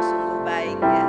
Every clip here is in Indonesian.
sungguh baik ya.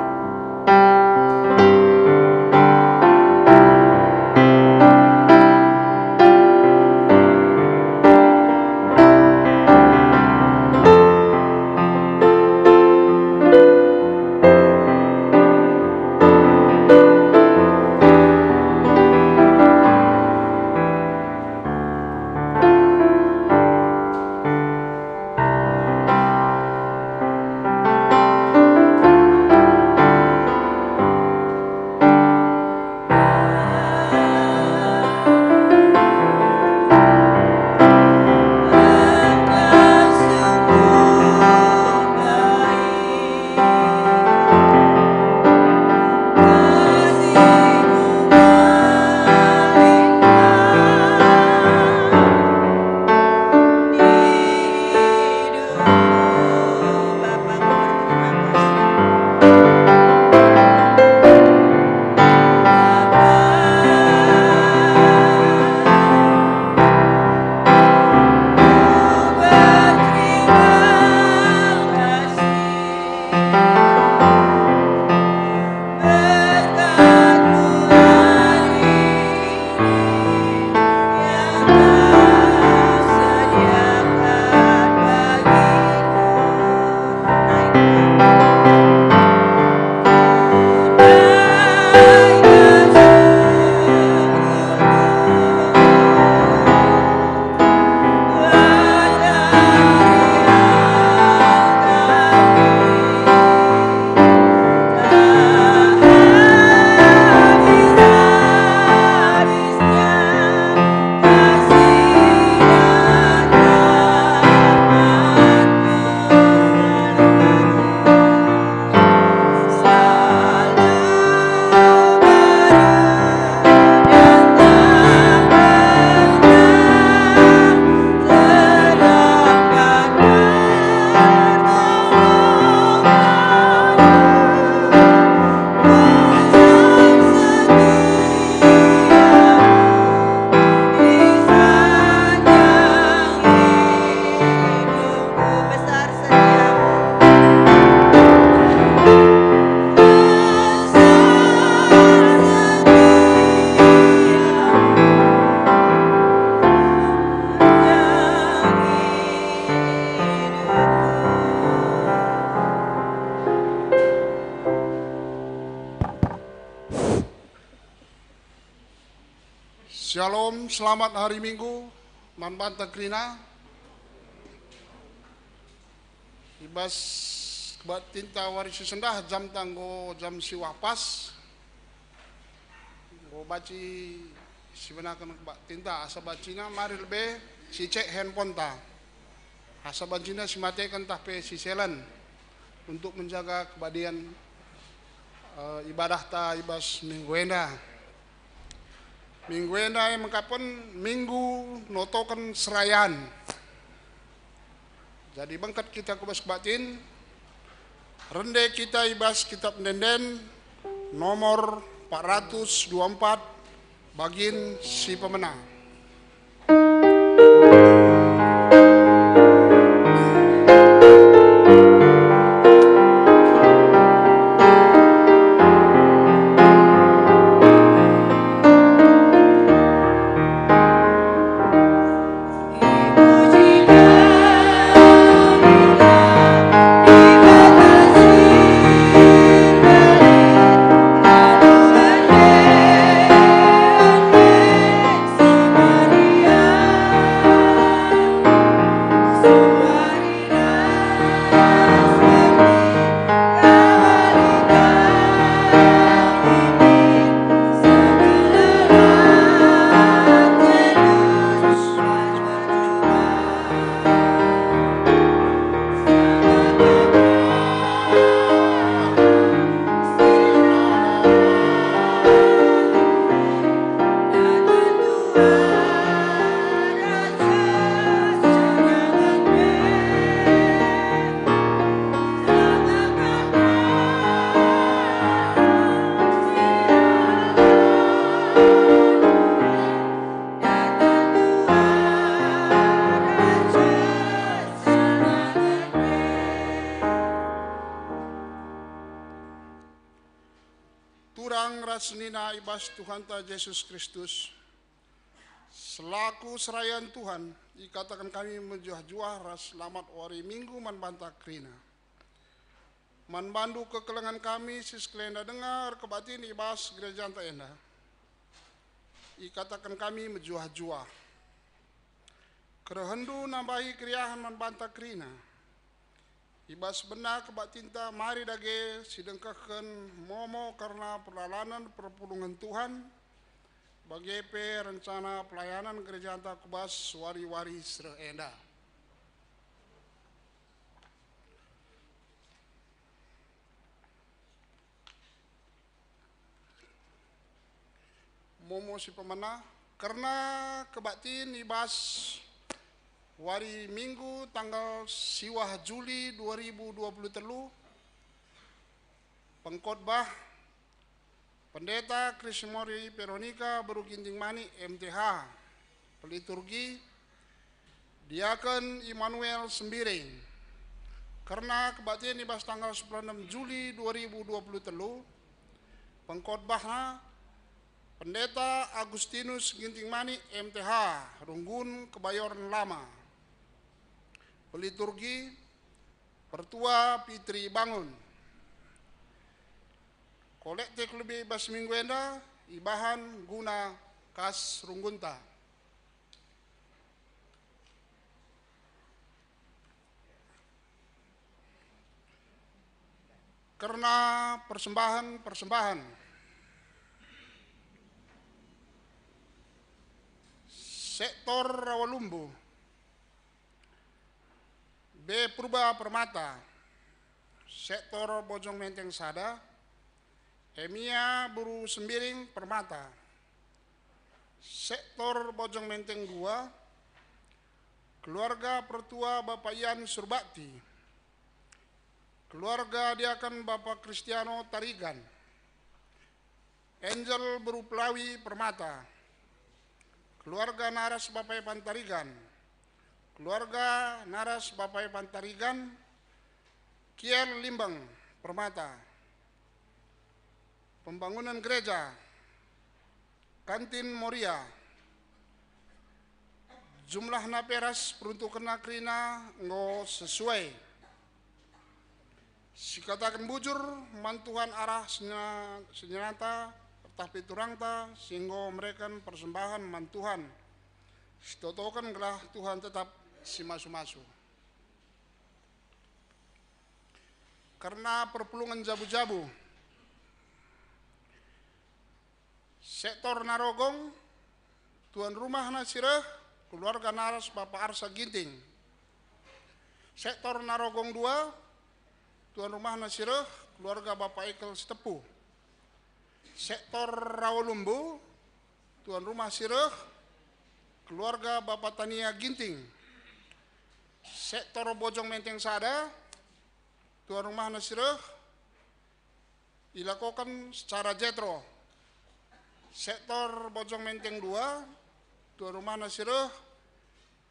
Shalom, selamat hari Minggu, manbanta krina. Ibas kebat tinta warisi sendah jam tanggo jam siwah pas. Go baci sebenarnya kebat tinta asa bacina mari lebih si cek handphone ta. Asa bacina si mate kan tape si selen untuk menjaga kebadian ibadah ta ibas mingguenda. Minggu yang mengkapan minggu notokan serayan. Jadi bangkat kita kubas batin, rende kita ibas kitab denden nomor 424 bagian si pemenang. turang rasnina ibas Tuhan ta Yesus Kristus, selaku serayan Tuhan, ikatakan kami menjuah-juah ras selamat wari minggu man bantah krina. Man bandu kekelengan kami sis kelenda dengar kebatin ibas gereja anta enda. Ikatakan kami menjuah-juah. Kerehendu nambahi kriahan man bantah krina. Ibas benar kebatinta mari dage sidengkahkan momo karena perlalanan perpulungan Tuhan. Bagi rencana pelayanan gereja anta kubas wari-wari serenda. Momo si pemana karena kebatin ibas wari minggu tanggal siwah Juli 2023 pengkhotbah Pendeta Krismori Veronica Beruginting Mani MTH, peliturgi Diakon Immanuel Sembiring. Karena kebatin ibas tanggal 96 Juli 2023 pengkhotbahna Pendeta Agustinus Ginting Mani MTH Runggun Kebayoran Lama. Peliturgi Pertua Fitri Bangun. Kolektif lebih ibas minggu enda ibahan guna kas runggunta. Karena persembahan sektor Rawalumbu, B Purba Permata, sektor Bojong Menteng Sada, Emia Buru Sembiring Permata, sektor Bojong Menteng 2, keluarga Pertua Bapak Ian Surbakti, keluarga Diakan Bapak Kristiano Tarigan, Angel Buru Pelawi Permata, keluarga Naras Bapak Ipan Tarigan, keluarga Naras Bapak Ipan Tarigan, Kiel Limbang Permata, pembangunan gereja, kantin Moria, jumlah naperas peruntukan krina ngo sesuai. Sikatakan bujur mantuhan arah senjata tapi turangta sehingga mereka persembahan mantuhan. Setotokan gelah Tuhan tetap si masu-masu. Karena perpulungan jabu-jabu, sektor Narogong, tuan rumah Nasireh, keluarga Naras Bapak Arsa Ginting. Sektor Narogong 2, tuan rumah Nasireh, keluarga Bapak Ekel Setepu. Sektor Rawalumbu, tuan rumah Sireh, keluarga Bapak Tania Ginting. Sektor Bojong Menteng Sada, tuan rumah Nasireh, dilakukan secara jetro. Sektor Bojong Menteng 2, tuan rumah Nasireh,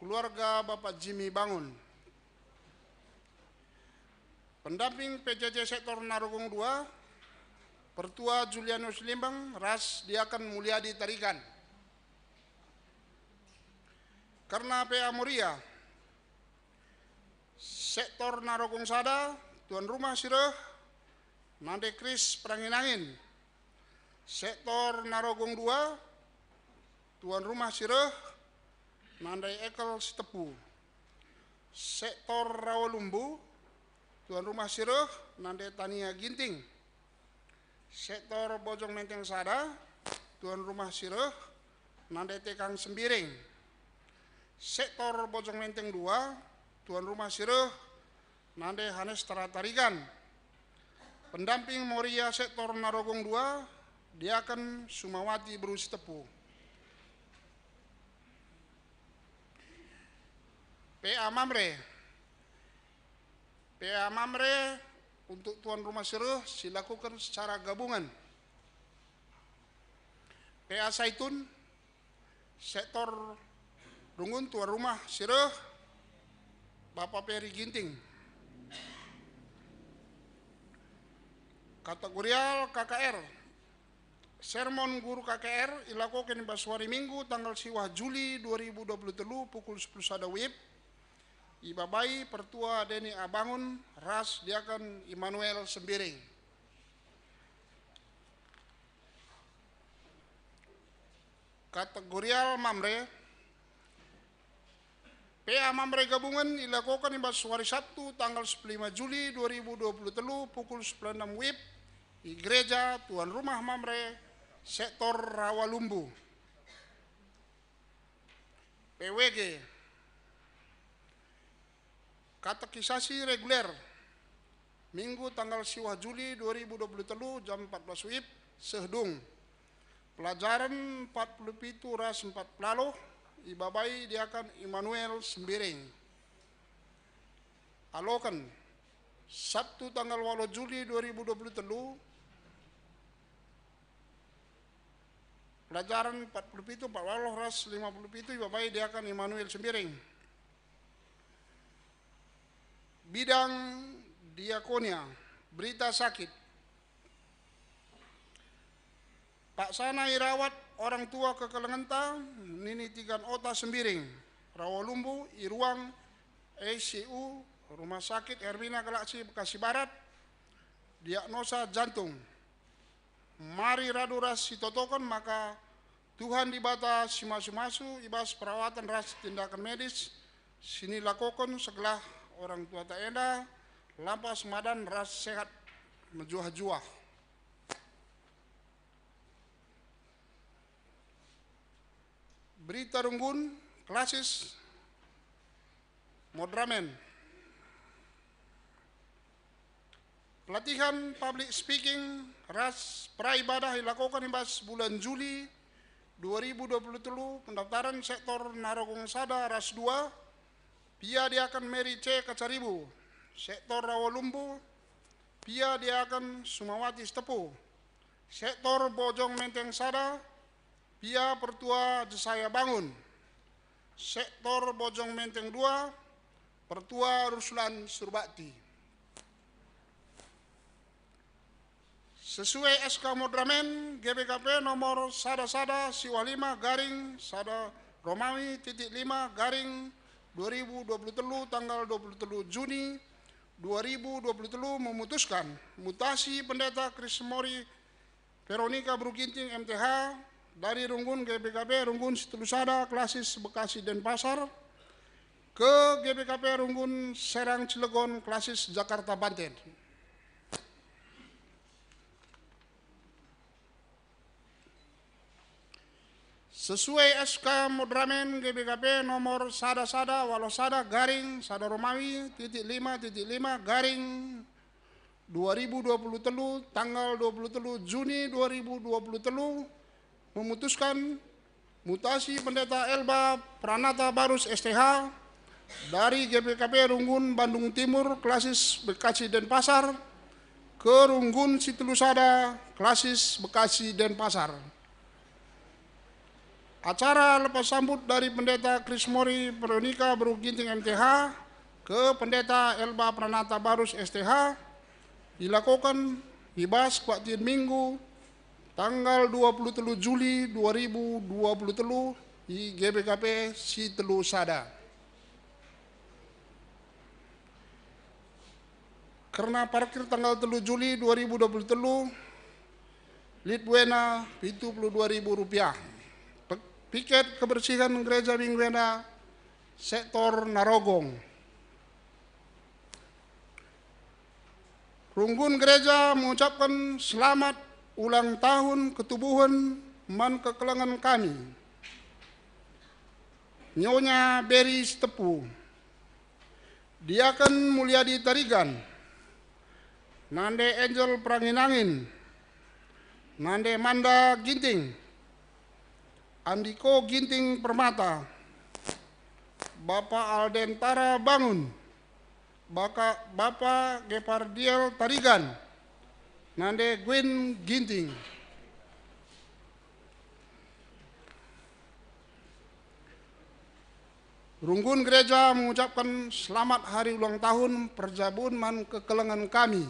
keluarga Bapak Jimmy Bangun. Pendamping PJJ sektor Narogong 2, Pertua Julianus Limbang, ras Diakan Mulyadi Tarigan. Karena PA Moria, sektor Narogong Sada, tuan rumah Sireh, Nande Kris Peranginangin. Sektor Narogong 2, tuan rumah Sireh, Nandai Ekel Setepu. Sektor Rawalumbu, tuan rumah Sireh, Nandai Tania Ginting. Sektor Bojong Menteng Sada, tuan rumah Sireh, Nandai Tekang Sembiring. Sektor Bojong Menteng 2, tuan rumah Sireh, Nandai Hanes Tarigan. Pendamping Moria sektor Narogong 2, Diakan Sumawati Berus Tepu. PA Mamre. PA Mamre untuk tuan rumah Sireh silakukan secara gabungan. PA Saitun, sektor Rungun tuan rumah Sireh, Bapak Peri Ginting. Kategorial KKR, Sermon Guru KKR ilakokan di hari Minggu tanggal 1 Juli 2023 pukul 10 sada WIB. Ibabai Pertua Deni Abangun Ras Diakan Immanuel Sembiring. Kategorial Mamre PA Mamre Gabungan ilakokan di hari Sabtu tanggal 15 Juli 2023 pukul 96 WIB di Gereja Tuan Rumah Mamre Sektor Rawalumbu. PWG Katekisasi reguler Minggu tanggal 1 Juli 2023 jam 14 WIB Sehdung. Pelajaran 47 ras 4 pelaloh Ibabai Diakan Immanuel Sembiring. Alokan Sabtu tanggal 8 Juli 2023 pelajaran 47 pelaloh ras 57 Ibabai Diakan Immanuel Sembiring. Bidang diakonia berita sakit Pak Sana Irawat orang tua kekelengenta Nini Tigan Ota Sembiring Rawalumbu Iruang ECU Rumah Sakit Hermina Galaksi Bekasi Barat diagnosa jantung. Mari raduras sitotokan maka Tuhan dibata simasu-masu ibas perawatan ras tindakan medis sini lakukan segala orang tua tak enda lampas madan ras sehat menjuah-juah. Berita runggun klasis Modramen. Pelatihan public speaking ras praibadah dilakukan imbas bulan Juli 2023 pendaftaran sektor Narogong Sada ras 2 Pia dia akan Mary C. Kacaribu, sektor Rawalumbu, Pia dia akan Sumawati Stepu, sektor Bojong Menteng Sada, Pia Pertua Jesaya Bangun, sektor Bojong Menteng 2, Pertua Ruslan Surbakti. Sesuai SK Modramen GBKP nomor Sada-Sada Siwa 5 garing Sada Romawi titik 5 garing 2023 tanggal 23 Juni 2023 memutuskan mutasi pendeta Krismori Veronica Bruginting MTH dari Runggun GBKP Runggun Situlusada Klasis Bekasi Denpasar ke GBKP Runggun Serang Cilegon Klasis Jakarta Banten. Sesuai SK Modramen GBKP nomor Sada-Sada Walosada garing Sada Romawi titik 5 garing 2023 tanggal 23 Juni 2023 memutuskan mutasi pendeta Elba Pranata Barus STH dari GBKP Runggun Bandung Timur Klasis Bekasi Denpasar ke Runggun Situlusada Klasis Bekasi Denpasar. Acara lepas sambut dari pendeta Krismori Veronica Bruginting MTH ke pendeta Elba Pranata Barus STH dilakukan ibas kuatin Minggu tanggal 23 Juli 2023 di GBKP Situlusada. Karena parkir tanggal 3 Juli 2023 Litbuena Rp72.000. Piket kebersihan gereja Mingguena sektor Narogong. Runggun gereja mengucapkan selamat ulang tahun ketubuhan man kekelangan kami. Nyonya Beri Stepu, Diaken Mulyadi Tarigan, Nande Angel Pranginangin, Nande Manda Ginting, Andiko Ginting Permata, Bapak Aldentara Bangun, Bapak Gepardiel Tarigan, Nande Gwen Ginting. Runggun gereja mengucapkan selamat hari ulang tahun perjabuan man kekelengan kami.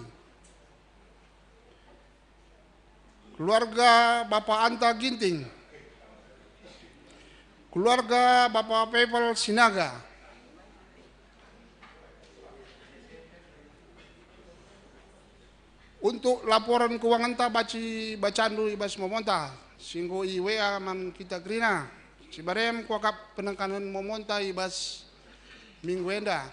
keluarga Bapak Anta Ginting, keluarga Bapak Pepel Sinaga, untuk laporan keuangan ta bacandu ibas momonta singgo iwa man kita krina sibarem kuakap penekanan momonta ibas minggu enda.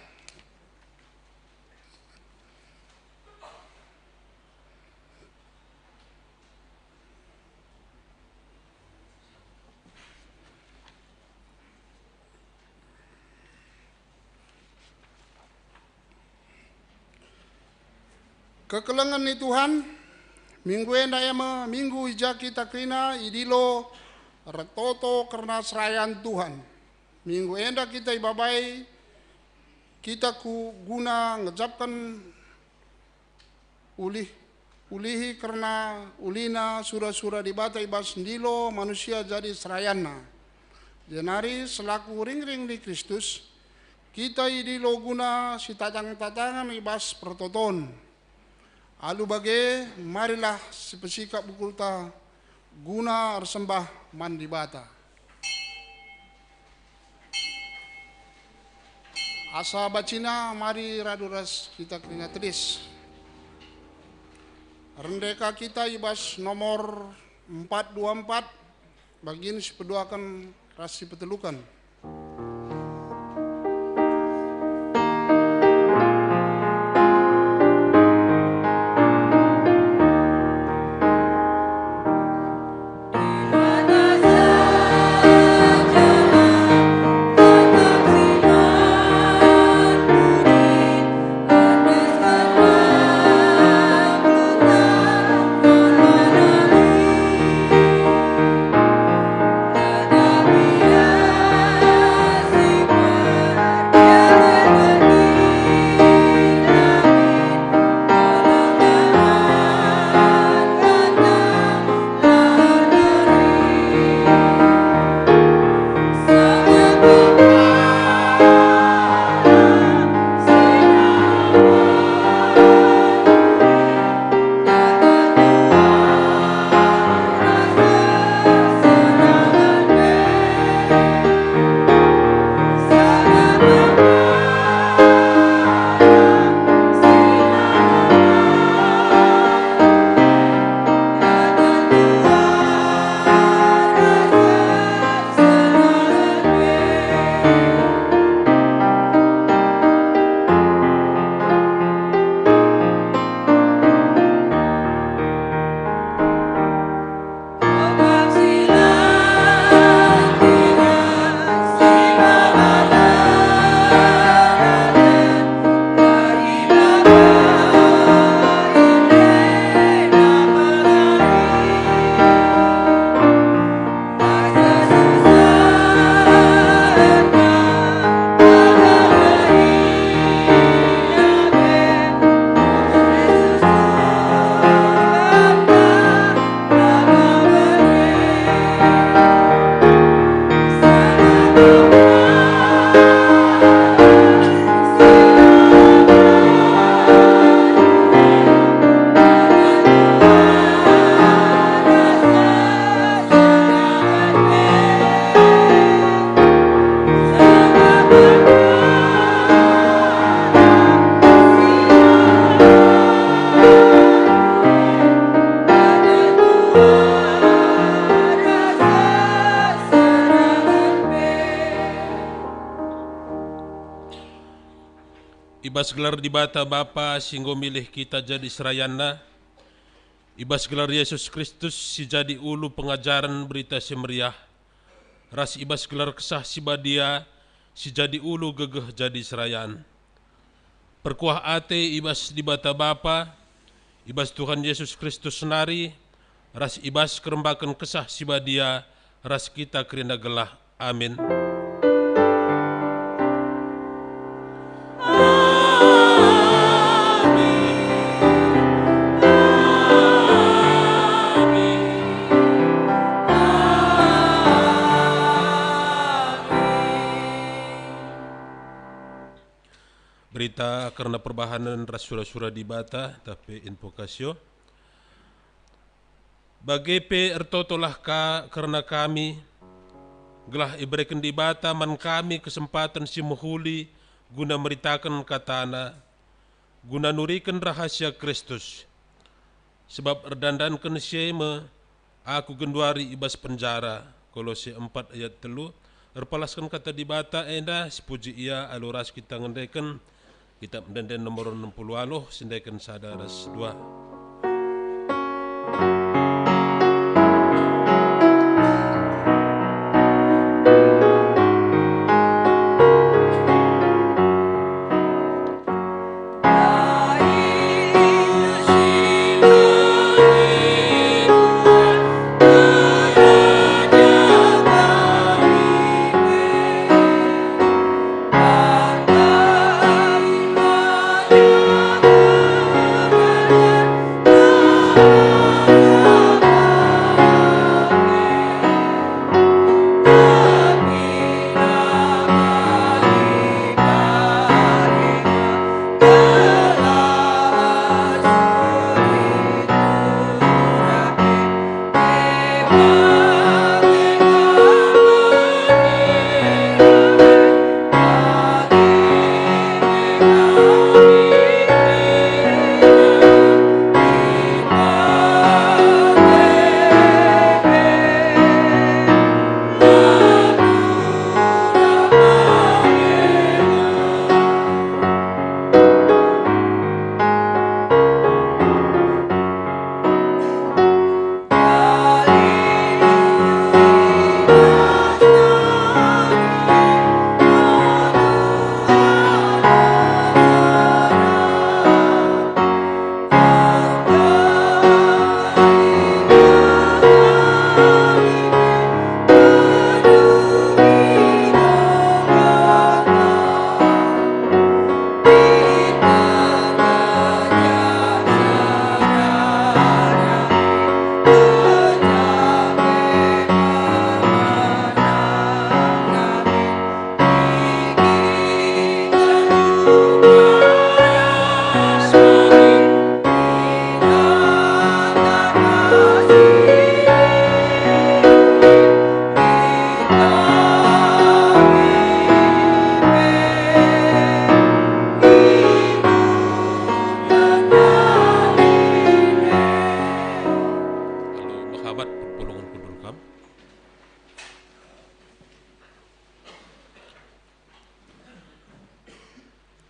Kekelengan ni Tuhan, minggu enda ema minggu ija kita krina idilo retoto karena serayan Tuhan. Minggu enda kita ibabai, kita ku guna ngejapkan ulihi karena ulina sura-sura dibata ibas ndilo manusia jadi serayana. Jenari selaku ring-ring di Kristus, kita idilo guna si tatang-tatangan ibas pertoton. Alu bage marilah sepesikap bukulta guna arsembah mandi bata. Asa bacina mari raduras kita kena teris. Rendeka kita ibas nomor 424 bagian sepeduakan rasi petelukan. Ibas gelar di bata Bapa singgo milih kita jadi serayana. Ibas gelar Yesus Kristus si jadi ulu pengajaran berita si meriah. Ras ibas gelar kesah si badia si jadi ulu gegeh jadi serayan. Perkuah ate ibas di bata Bapa, ibas Tuhan Yesus Kristus senari, ras ibas kerembakan kesah si badia, ras kita kerina gelah. Amin. Berita karena perbahanan ras sura-sura di bata tapi invokasio. Bagepe ertotolah karena kami, gelah iberikan di bata man kami kesempatan si muhuli guna meritakan katana, guna nurikan rahasia Kristus. Sebab erdandankan syema, aku genduari ibas penjara. Kolose 4 ayat 3. Erpalaskan kata di bata enda, sepuji ia aluras kita ngendaikan, kitab denden nomor 60 aloh, sendaikan sadaras 2.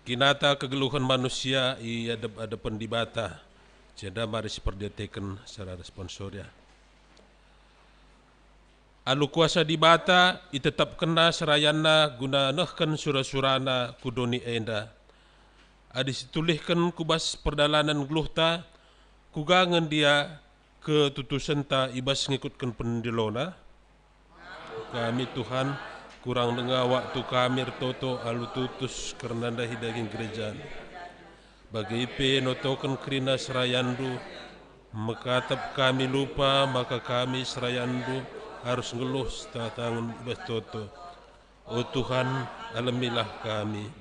Kinata kegeluhan manusia i hadapan di bata, jadi mari seperdiatekan secara responsoria. Alu kuasa di bata i tetap kena serayana guna nehkan surah-surana kudoni enda. Adis tulihkan kubas perdalanan gluhta, kugangan dia ke tutusenta ibas ngikutkan pendilona. Kami Tuhan, kurang dengar waktu kami toto alu tutus karena dahi daging gereja. Bagi ipe notokan kerina serayandu, mekatap kami lupa maka kami serayandu harus ngeluh tangan ibas toto. Oh Tuhan, alamilah kami.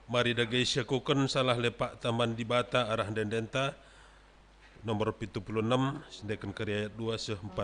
Mari dagai syakukan salah lepak taman di bata arah dendenta nomor 76 sedangkan karya ayat 2 se-4.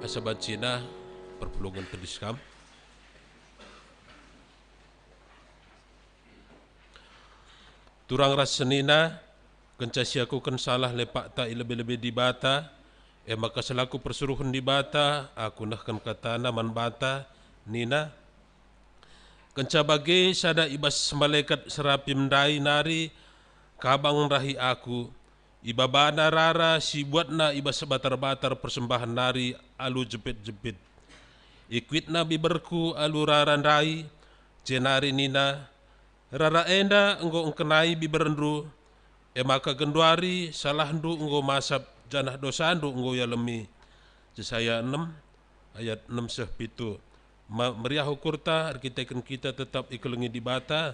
asabacina perpulungan pendiskam. Turang rasenina kencasiaku kan salah lepak tak lebih-lebih di bata, maka selaku persuruhan di bata, aku nak kan kata naman bata, nina. Kenca bagi sada ibas malaikat serapi mendai nari, kabang rahi aku, ibabana rara si buatna ibas batar-batar persembahan nari alu jepit-jepit. Ikwitna biberku alu raran rai, jenari nina, rara enda enggo engkenai biberendru, maka genduari salah ndu enggo masap janah dosa ndu enggo yalemi. Jesaya 6 ayat 6 7. Meriah ukurta arkiteken kita tetap ikelengi di bata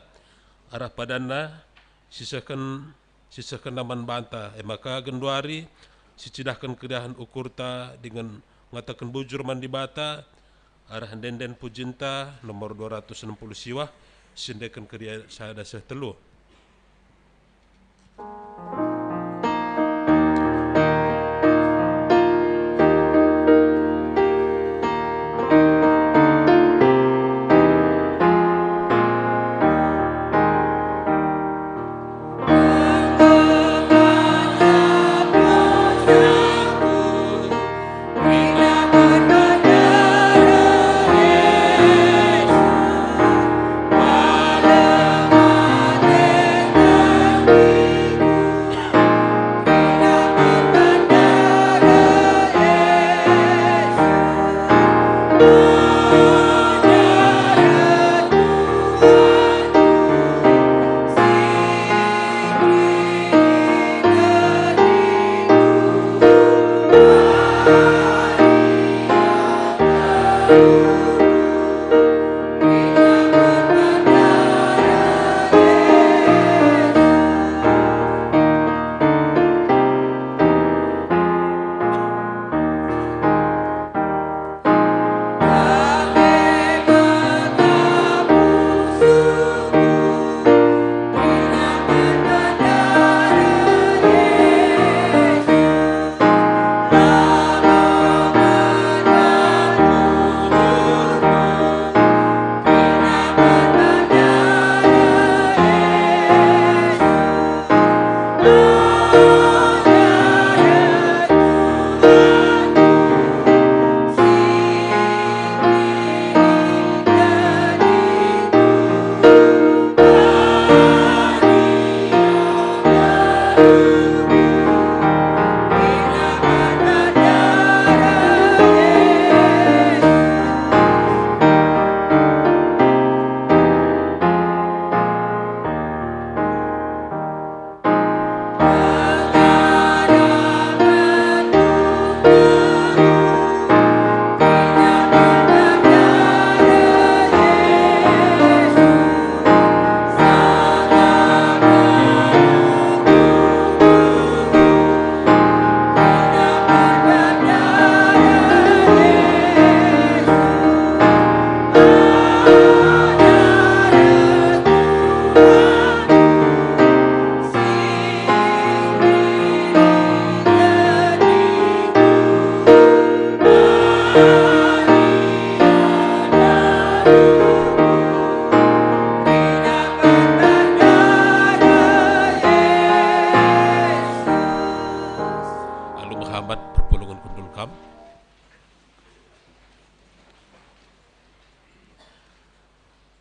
arah padana sisakan naman banta, maka genduari sicidahkan kedahan ukurta dengan mengatakan bujur man di bata arah denden pujinta nomor 260 siwah sindekan kerja sada sehtelu.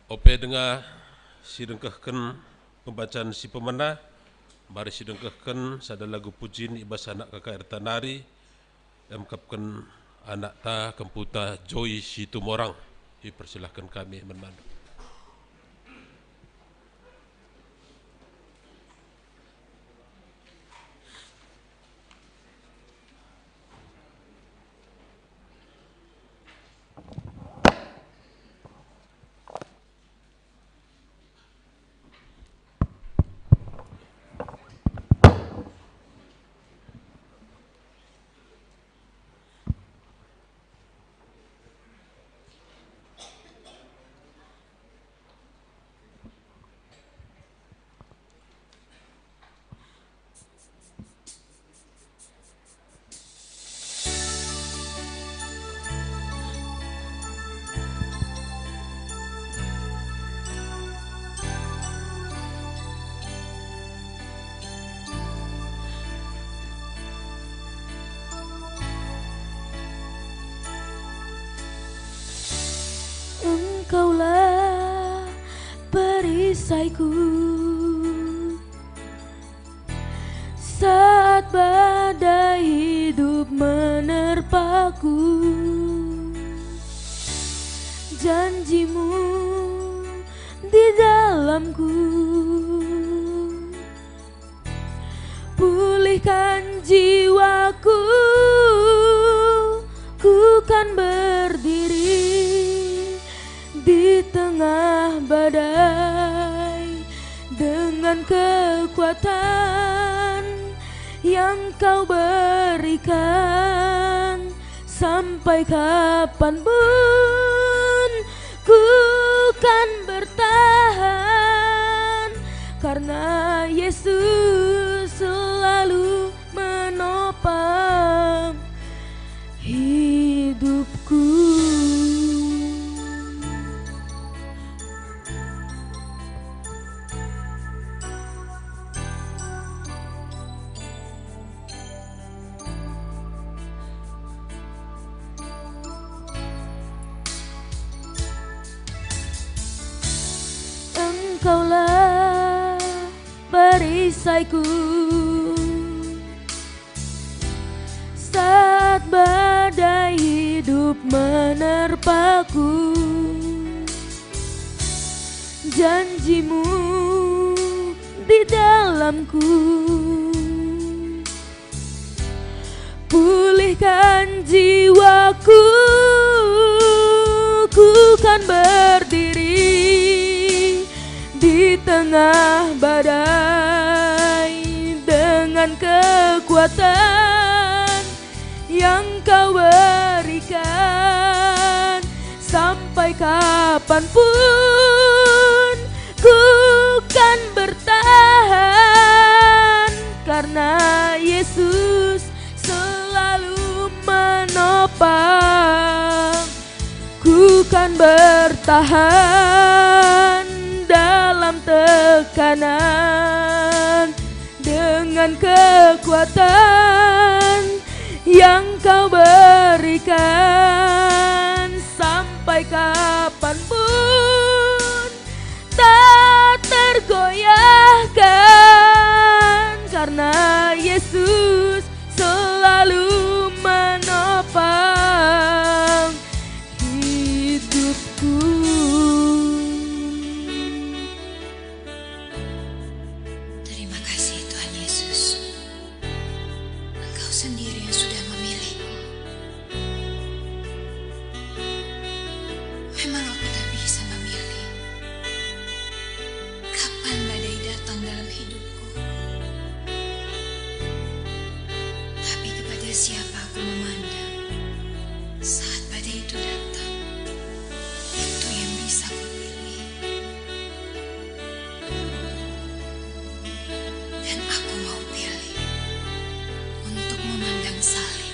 Ope dengar sidengkahkan pembacaan si pemena, mari sidengkahkan sada lagu pujin ibas anak kakak erta nari, emkapkan anak ta kemputa Joy Situmorang. Dipersilahkan kami memandu. perisaiku saat badai hidup menerpaku. Janjimu di dalamku, pulihkan jiwaku, ku kan berdiri di tengah badai dengan kekuatan yang kau berikan. Sampai kapanpun ku kan bertahan, karena Yesus selalu menopang hidupku. Engkaulah perisaiku saat badai hidup menerpaku. Janjimu di dalamku, pulihkan jiwaku, ku kan berdiri di tengah badai dengan kekuatan yang kau berikan. Sampai kapanpun ku kan bertahan, karena Yesus selalu menopang. Ku kan bertahan dalam tekanan dengan kekuatan yang kau berikan. Sampai kapanpun tak tergoyahkan, karena Yesus selalu menopang hidupku. Terima kasih Tuhan Yesus, Engkau sendiri yang sudah memilihku. Memang aku tak bisa memilih kapan badai datang dalam hidupku, tapi kepada siapa aku memandang saat badai itu datang, itu yang bisa kupilih. Dan aku mau pilih untuk memandang salib,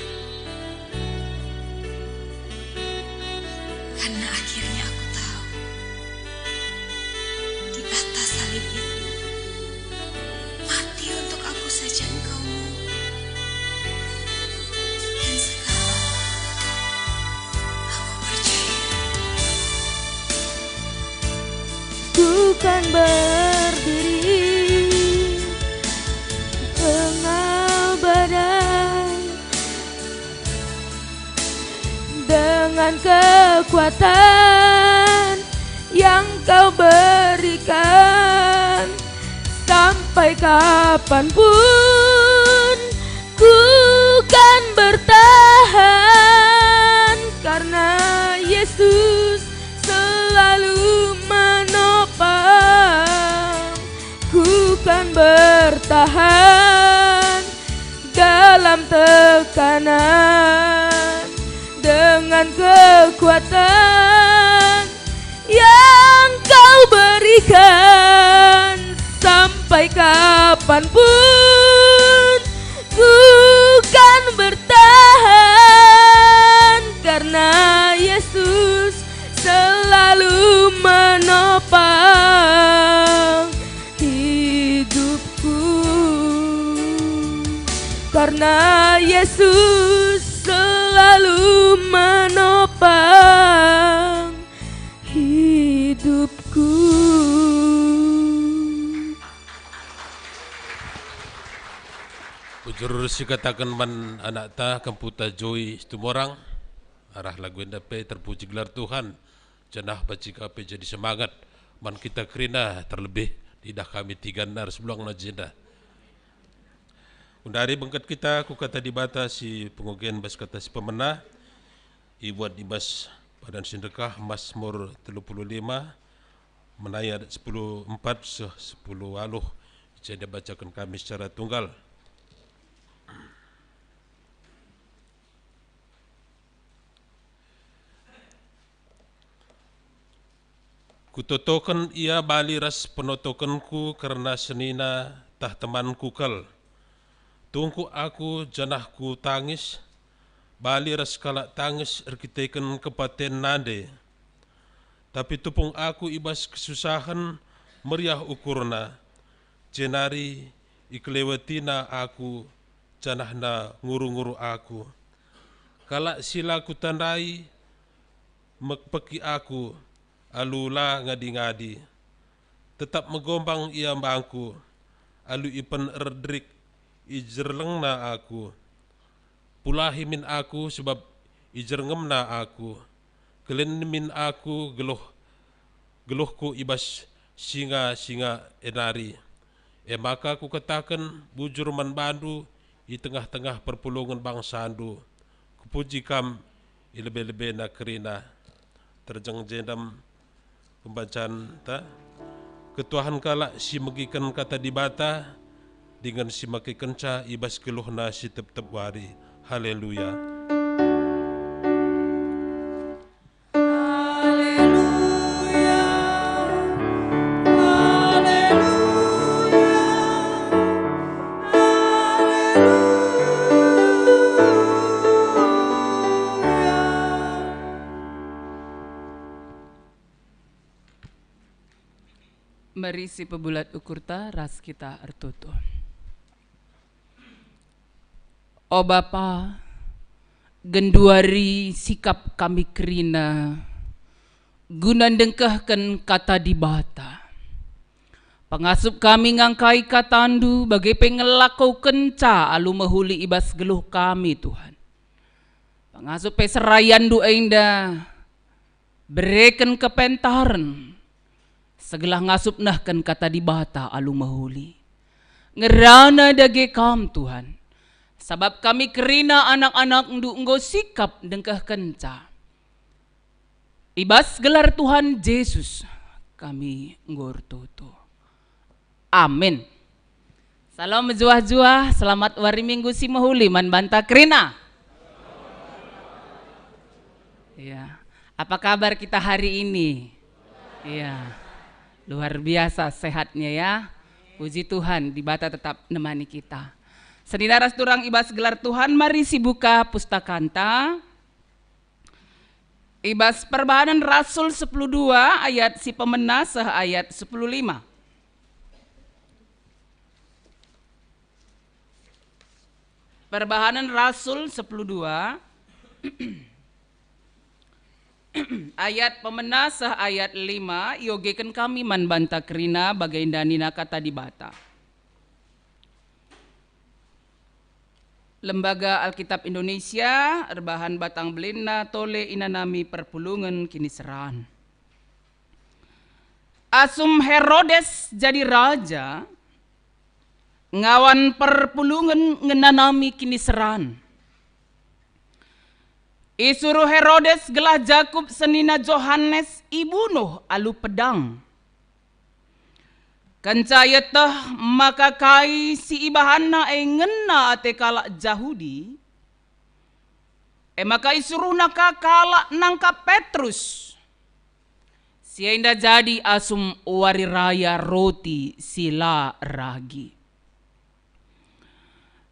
karena akhirnya aku tahu di atas salib itu mati untuk aku saja Engkau-Mu. Dan sekarang aku percaya Ku kan berdiri tengah badai dengan kekuatan yang kau berikan. Sampai kapanpun ku kan bertahan, karena Yesus selalu menopang. Ku kan bertahan dalam tekanan dengan kekuatan yang kau berikan. Sampai kapanpun ku kan bertahan, karena Yesus selalu menopang hidupku. Karena Yesus selalu menopang hidupku. si katakan man anak ta kamputa joy tumorang arah lagu endape terpuji gelar Tuhan janah bacikape jadi semangat man kita kerina terlebih lidah kami tiga nar sebelum najenda. Undari bengkat kita ku kata dibata si pengogen bas kata si pemenah ibuat ibas padan sindekah Mazmur 35 menayat 10:4 10:8 jadi bacakan kami secara tunggal. Kutotokan ia bali ras penotokanku karena senina tah temanku kal. Tungku aku janahku tangis, bali ras kalak tangis erkiteken kepaten nade. Tapi tupung aku ibas kesusahan meriah ukurna, jenari iklewatina aku janahna nguru-nguru aku. Kalak sila ku tandai mekpeki aku, alula ngadi-ngadi, tetap megombang ia bangku, alu ipan erdrik, ijerlengna aku, pulahimin aku sebab ijerngemna aku, kelenmin aku geluhku ibas singa enari, maka aku katakan bujur man bandu, di tengah-tengah perpulungan bangsandu, kupuji kam ilebe-lebe na kerina, terjeng jendam pembacaan ta ketuahan kala si megikan kata dibata dengan si makikan ca ibas keluhna si tep-tep wari. Haleluya. Mari si pebulat ukurta ras kita ertutu. O Bapa, genduari sikap kami kerina, guna dengkahkan kata dibata. Pengasup kami ngangkai katandu bagai pengelakau kenca alu mahuli ibas geluh kami Tuhan. Pengasup peserayan du ainda, berikan kepentaran, segelah ngasup nahkan kata dibata alu mahuli. Ngerana dage kam Tuhan. Sebab kami kerina anak-anak ndu enggo sikap dengkah kenca. Ibas gelar Tuhan Yesus kami ngor tutu. Amin. Salam juah-juah, selamat wari minggu si mahuli man banta kerina. Ya. Apa kabar kita hari ini? Iya. Luar biasa sehatnya ya. Puji Tuhan, dibata tetap nemani kita. Sedinaras durang ibas gelar Tuhan, mari si buka pustakanta. Ibas Perbahanan Rasul 10:2 ayat si pemenah sah ayat 10:5. Perbahanan Rasul 10:2 ayat pemenah sah ayat 5, yogekan kami man banta kerina bagai danina kata dibata. Lembaga Alkitab Indonesia, Rebahan Batang Belina, Tole Inanami Perpulungan kini seran. Asum Herodes jadi raja, ngawan perpulungan ngenanami kini seran. Isuruh Herodes gelah Jakub senina Johannes ibunuh alu pedang. Kencayetah maka kai si ibahana ngena ate kalak Jahudi. Maka isuruh naka kalak nangka Petrus. Si indah jadi asum wari raya roti sila ragi.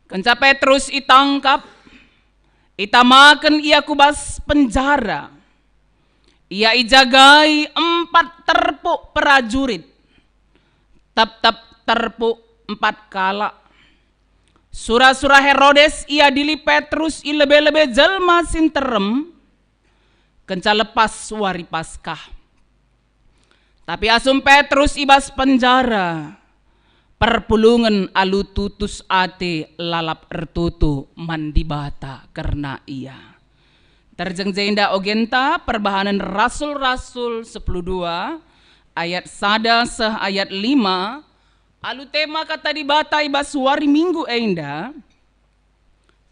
Kenca Petrus itangkap, itamakan ia kubas penjara. Ia ijagai 4 terpuk prajurit. Tap-tap terpuk 4 kala. Surah-surah Herodes ia dili Petrus i lebe-lebe jelma sinterem. Kenca lepas wari Paskah. Tapi asum Petrus ibas penjara. perpulungan alu tutus ate lalap ertutu mandibata karena ia. Terjengjenda ogenta perbahanan Rasul-Rasul 10:2 ayat 1 seh ayat 5 alu tema kata dibata ibas wari minggu enda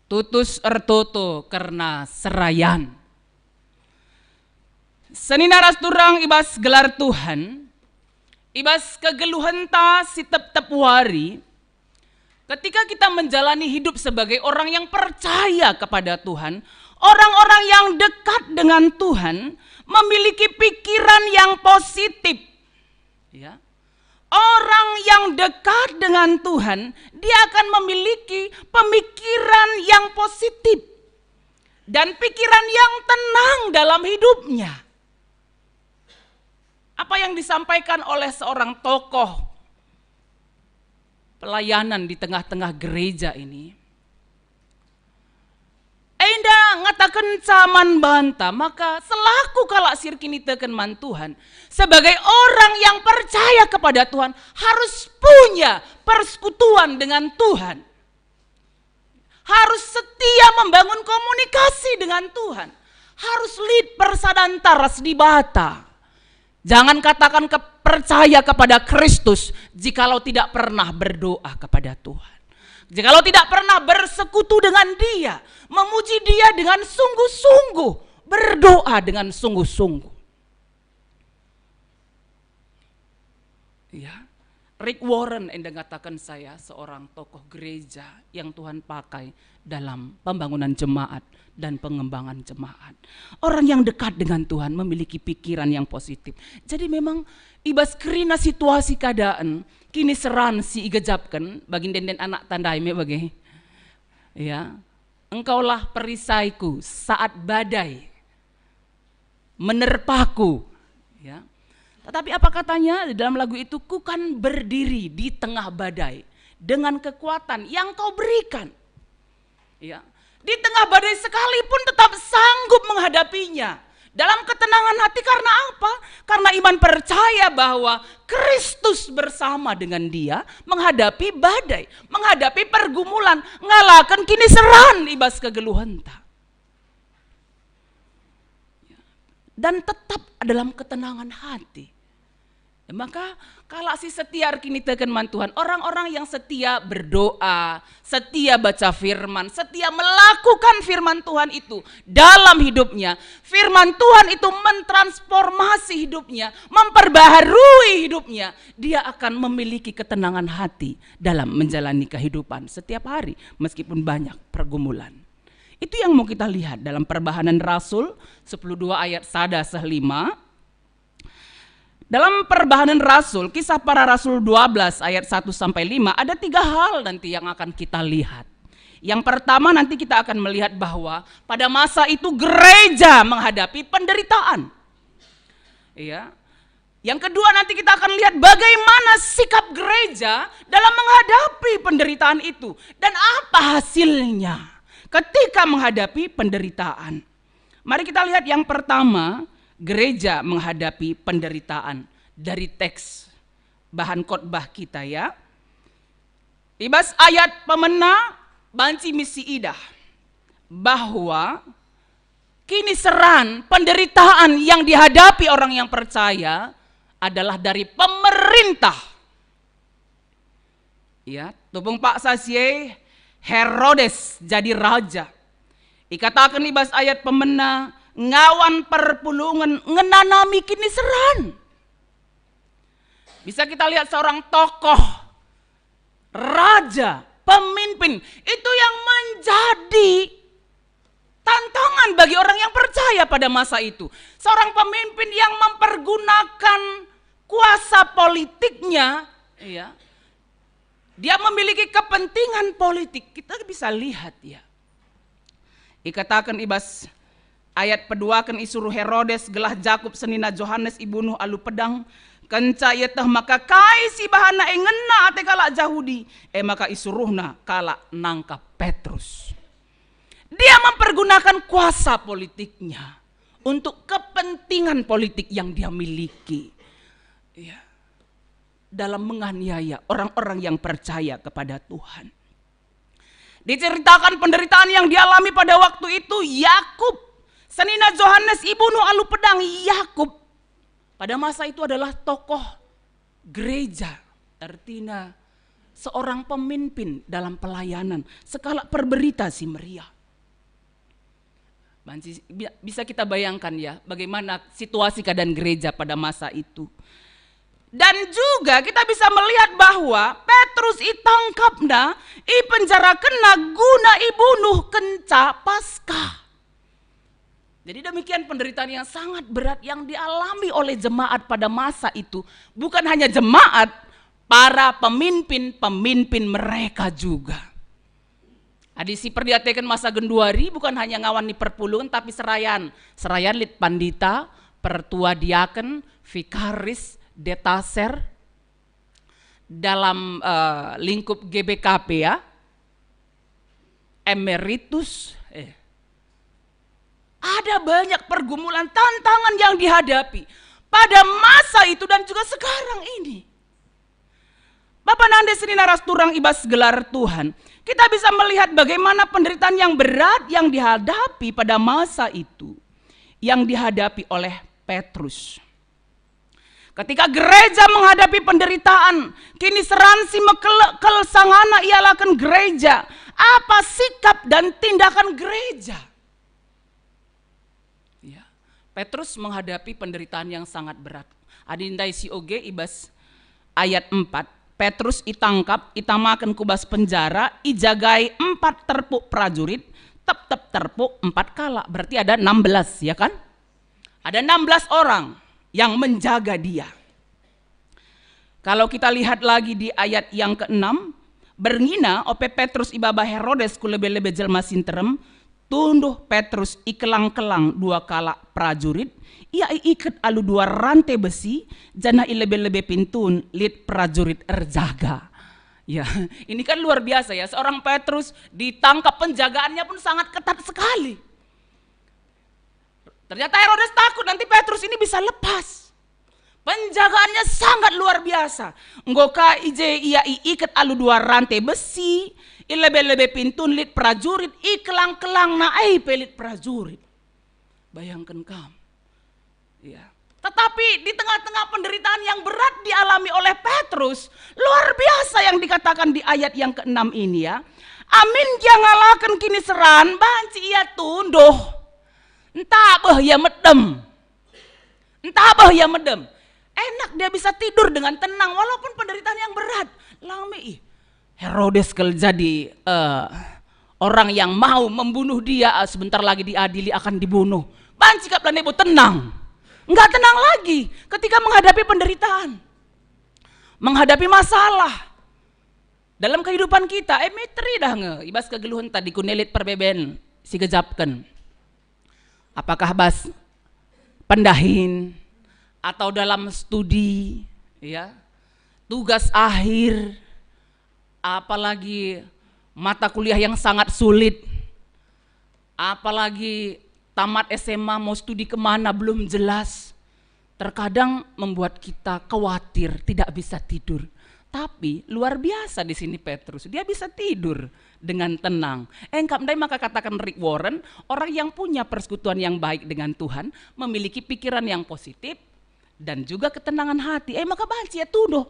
tutus ertutu karena serayan. Seninaras turang ibas gelar Tuhan, ibas kegeluhan ta si tep-tep wari, ketika kita menjalani hidup sebagai orang yang percaya kepada Tuhan, orang-orang yang dekat dengan Tuhan memiliki pikiran yang positif. Ya. Orang yang dekat dengan Tuhan, dia akan memiliki pemikiran yang positif dan pikiran yang tenang dalam hidupnya. Apa yang disampaikan oleh seorang tokoh pelayanan di tengah-tengah gereja ini, enda ngatakan caman banta, maka selaku kalak sirkini teken man Tuhan, sebagai orang yang percaya kepada Tuhan harus punya persekutuan dengan Tuhan. Harus setia membangun komunikasi dengan Tuhan. Harus lead persadantaras di bata. Jangan katakan percaya kepada Kristus jikalau tidak pernah berdoa kepada Tuhan. Jikalau tidak pernah bersekutu dengan Dia, memuji Dia dengan sungguh-sungguh, berdoa dengan sungguh-sungguh. Ya, Rick Warren yang mengatakan saya seorang tokoh gereja yang Tuhan pakai dalam pembangunan jemaat dan pengembangan jemaat. Orang yang dekat dengan Tuhan memiliki pikiran yang positif. Jadi memang ibas kerina situasi keadaan kini seran si igejapkan bagi denden anak tandai me bagi. Ya. Engkaulah perisaiku saat badai menerpaku. Ya. Tetapi apa katanya di dalam lagu itu, ku kan berdiri di tengah badai dengan kekuatan yang kau berikan. Ya. Di tengah badai sekalipun tetap sanggup menghadapinya. Dalam ketenangan hati karena apa? Karena iman percaya bahwa Kristus bersama dengan dia menghadapi badai, menghadapi pergumulan, ngalakan kini seran ibas kegeluhan ta. Dan tetap dalam ketenangan hati. Maka kalau si setia kini teken man Tuhan, orang-orang yang setia berdoa, setia baca firman, setia melakukan firman Tuhan itu dalam hidupnya, firman Tuhan itu mentransformasi hidupnya, memperbaharui hidupnya, dia akan memiliki ketenangan hati dalam menjalani kehidupan setiap hari meskipun banyak pergumulan. Itu yang mau kita lihat dalam perbahanan Rasul 10:2 ayat 1 seh 5. Dalam perbahanan Rasul, kisah para Rasul 12 ayat 1 sampai 5, ada 3 hal nanti yang akan kita lihat. Yang pertama nanti kita akan melihat bahwa pada masa itu gereja menghadapi penderitaan. Ya. Yang kedua nanti kita akan lihat bagaimana sikap gereja dalam menghadapi penderitaan itu. Dan apa hasilnya ketika menghadapi penderitaan. Mari kita lihat yang pertama, gereja menghadapi penderitaan dari teks bahan khotbah kita ya. Ibas ayat pemena banci misi idah bahwa kini seran penderitaan yang dihadapi orang yang percaya adalah dari pemerintah. Ya, tupung Pak Sasye Herodes jadi raja. Ikatakan ibas ayat pemena ngawan perpulungan ngenanami kini seran. Bisa kita lihat seorang tokoh, raja, pemimpin, itu yang menjadi tantangan bagi orang yang percaya pada masa itu. Seorang pemimpin yang mempergunakan kuasa politiknya, ya. Dia memiliki kepentingan politik. Kita bisa lihat ya. Ikatakan ibas ayat peduakan isuruh Herodes gelah Jakub senina Johannes ibunuh alu pedang kenca ieu teh maka kai si bahana ngena ate kala Yahudi maka isuruhna kala nangkap Petrus. Dia mempergunakan kuasa politiknya untuk kepentingan politik yang dia miliki. Ya. dalam menganiaya orang-orang yang percaya kepada Tuhan. Diceritakan penderitaan yang dialami pada waktu itu Yakub, senina Yohanes ibunu alu pedang. Yakub pada masa itu adalah tokoh gereja, artinya seorang pemimpin dalam pelayanan skala perberita si meriah. Bisa kita bayangkan ya bagaimana situasi keadaan gereja pada masa itu. Dan juga kita bisa melihat bahwa Petrus itangkapna, penjara kena guna ibunuh kenca Paskah. Jadi demikian penderitaan yang sangat berat yang dialami oleh jemaat pada masa itu. Bukan hanya jemaat, para pemimpin mereka juga. Adisi perdiatekan masa genduari bukan hanya ngawani perpulungan tapi serayan lit pandita, pertua diaken, vikaris, detaser dalam lingkup GBKP ya, emeritus. Ada banyak pergumulan, tantangan yang dihadapi pada masa itu dan juga sekarang ini. Bapak Nande Seni Naras Turang ibas gelar Tuhan, kita bisa melihat bagaimana penderitaan yang berat yang dihadapi pada masa itu, yang dihadapi oleh Petrus. Ketika gereja menghadapi penderitaan, kini seransi mekel sangana ialakan gereja. Apa sikap dan tindakan gereja? Ya, Petrus menghadapi penderitaan yang sangat berat. Adindai si oge ibas ayat 4. Petrus itangkap, itamakan kubas penjara, ijagai 4 terpuk prajurit, tep terpuk 4 kala. Berarti ada 16 ya kan? Ada 16 orang yang menjaga dia. Kalau kita lihat lagi di ayat yang ke-6, berngina ope Petrus ibaba Herodes ku lebe-lebe jelma sinterem, tunduh Petrus ikelang-kelang 2 kala prajurit, ia iket alu 2 rantai besi, jana ilebe-lebe pintun lit prajurit erjaga. Ya, ini kan luar biasa ya, seorang Petrus ditangkap, penjagaannya pun sangat ketat sekali. Ternyata Herodes takut nanti Petrus ini bisa lepas. Penjagaannya sangat luar biasa. Nggoka ije ia iikat alu 2 rantai besi, ilebe-lebe pintun lit prajurit, ikelang-kelang naai pelit prajurit. Bayangkan kamu. Ya. Tetapi di tengah-tengah penderitaan yang berat dialami oleh Petrus, luar biasa yang dikatakan di ayat yang ke-6 ini ya. Amin yang ngalakan kini seran, banci ia tunduh. Entah bah ya medem. Entah bah ya medem. Enak dia bisa tidur dengan tenang walaupun penderitaan yang berat. Lami Herodes kalau jadi orang yang mau membunuh dia, sebentar lagi diadili akan dibunuh. Banci kaplan ibu tenang. Enggak tenang lagi ketika menghadapi penderitaan. Menghadapi masalah. Dalam kehidupan kita, mitri dah nge. Ibas kegeluhan tadi kunelit perbeben si gejapkan. Apakah bas pendahin atau dalam studi, ya, tugas akhir, apalagi mata kuliah yang sangat sulit, apalagi tamat SMA mau studi kemana belum jelas, terkadang membuat kita khawatir, tidak bisa tidur. Tapi luar biasa di sini Petrus, dia bisa tidur dengan tenang. Maka katakan Rick Warren, orang yang punya persekutuan yang baik dengan Tuhan, memiliki pikiran yang positif dan juga ketenangan hati. Maka banci ya tuduh.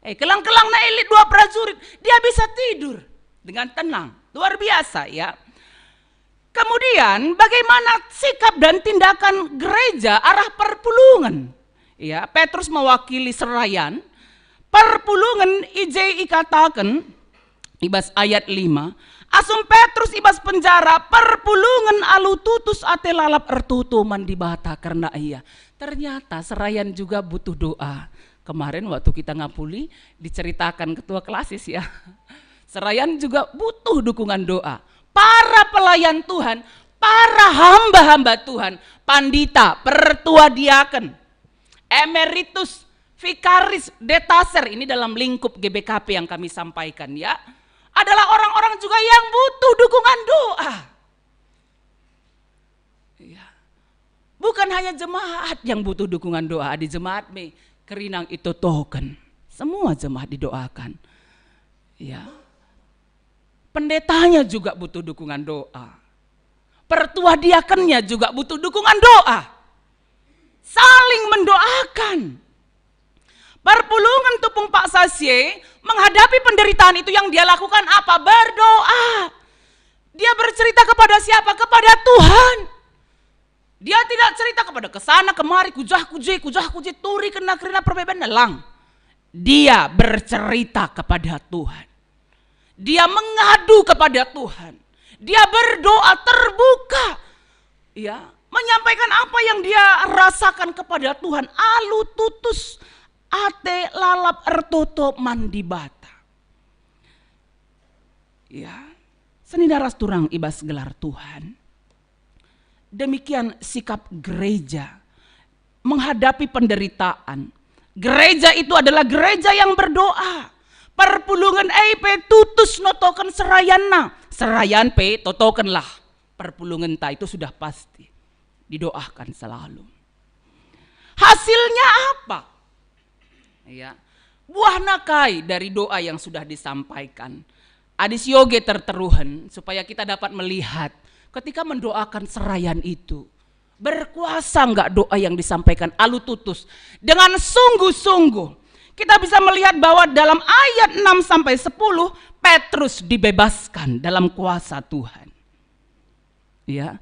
Kelang-kelang na elit 2 prajurit, dia bisa tidur dengan tenang. Luar biasa ya. Kemudian bagaimana sikap dan tindakan gereja arah perpulungan? Ya, Petrus mewakili serayan. Perpulungan ije ikatakan ibas ayat 5, asum Petrus ibas penjara, perpulungan alu tutus ate lalap ertutuman di bata karena ia. Ternyata serayan juga butuh doa. Kemarin waktu kita ngapuli diceritakan ketua klasis ya. Serayan juga butuh dukungan doa. Para pelayan Tuhan, para hamba-hamba Tuhan, pandita, pertua diaken, emeritus, vikaris, detaser, ini dalam lingkup GBKP yang kami sampaikan ya, adalah orang-orang juga yang butuh dukungan doa. Ya. Bukan hanya jemaat yang butuh dukungan doa, di jemaat me kerinang itu token Semua jemaat didoakan. Ya. Pendetanya juga butuh dukungan doa. Pertua diakennya juga butuh dukungan doa. Saling mendoakan. Perpulungan Tupung Pak Sasye menghadapi penderitaan itu yang dia lakukan apa? Berdoa. Dia bercerita kepada siapa? Kepada Tuhan. Dia tidak cerita kepada kesana kemari, kujah kuji, turi kena perbedaan nelang. Dia bercerita kepada Tuhan. Dia mengadu kepada Tuhan. Dia berdoa terbuka. Ya, menyampaikan apa yang dia rasakan kepada Tuhan. Alu tutus ate lalap ertoto mandibata. Ya, seni daras turang ibas gelar Tuhan. Demikian sikap gereja menghadapi penderitaan. Gereja itu adalah gereja yang berdoa. Perpulungan EP tutus notokan serayanna. Serayan P totokanlah. Perpulungan ta itu sudah pasti. Didoakan selalu. Hasilnya apa? Ya, buah nakai dari doa yang sudah disampaikan. Adis yoge terteruhan supaya kita dapat melihat ketika mendoakan serayan itu. Berkuasa enggak doa yang disampaikan alu tutus dengan sungguh-sungguh. Kita bisa melihat bahwa dalam ayat 6-10 Petrus dibebaskan dalam kuasa Tuhan. Ya.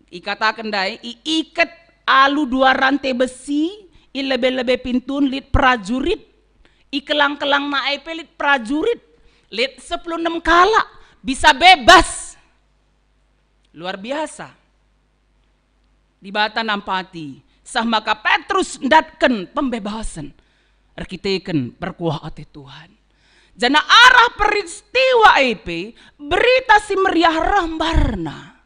Ikatakan dai iikat alu 2 rantai besi, ilebe-lebe pintun lit prajurit, ikelang-kelang nae pelit prajurit, lit 16 kala bisa bebas. Luar biasa. Di bata nampati, sah maka Petrus ndatken pembebasan. Arkiteken berkuah ate Tuhan. Jana arah peristiwa EP berita si meriah rambarna.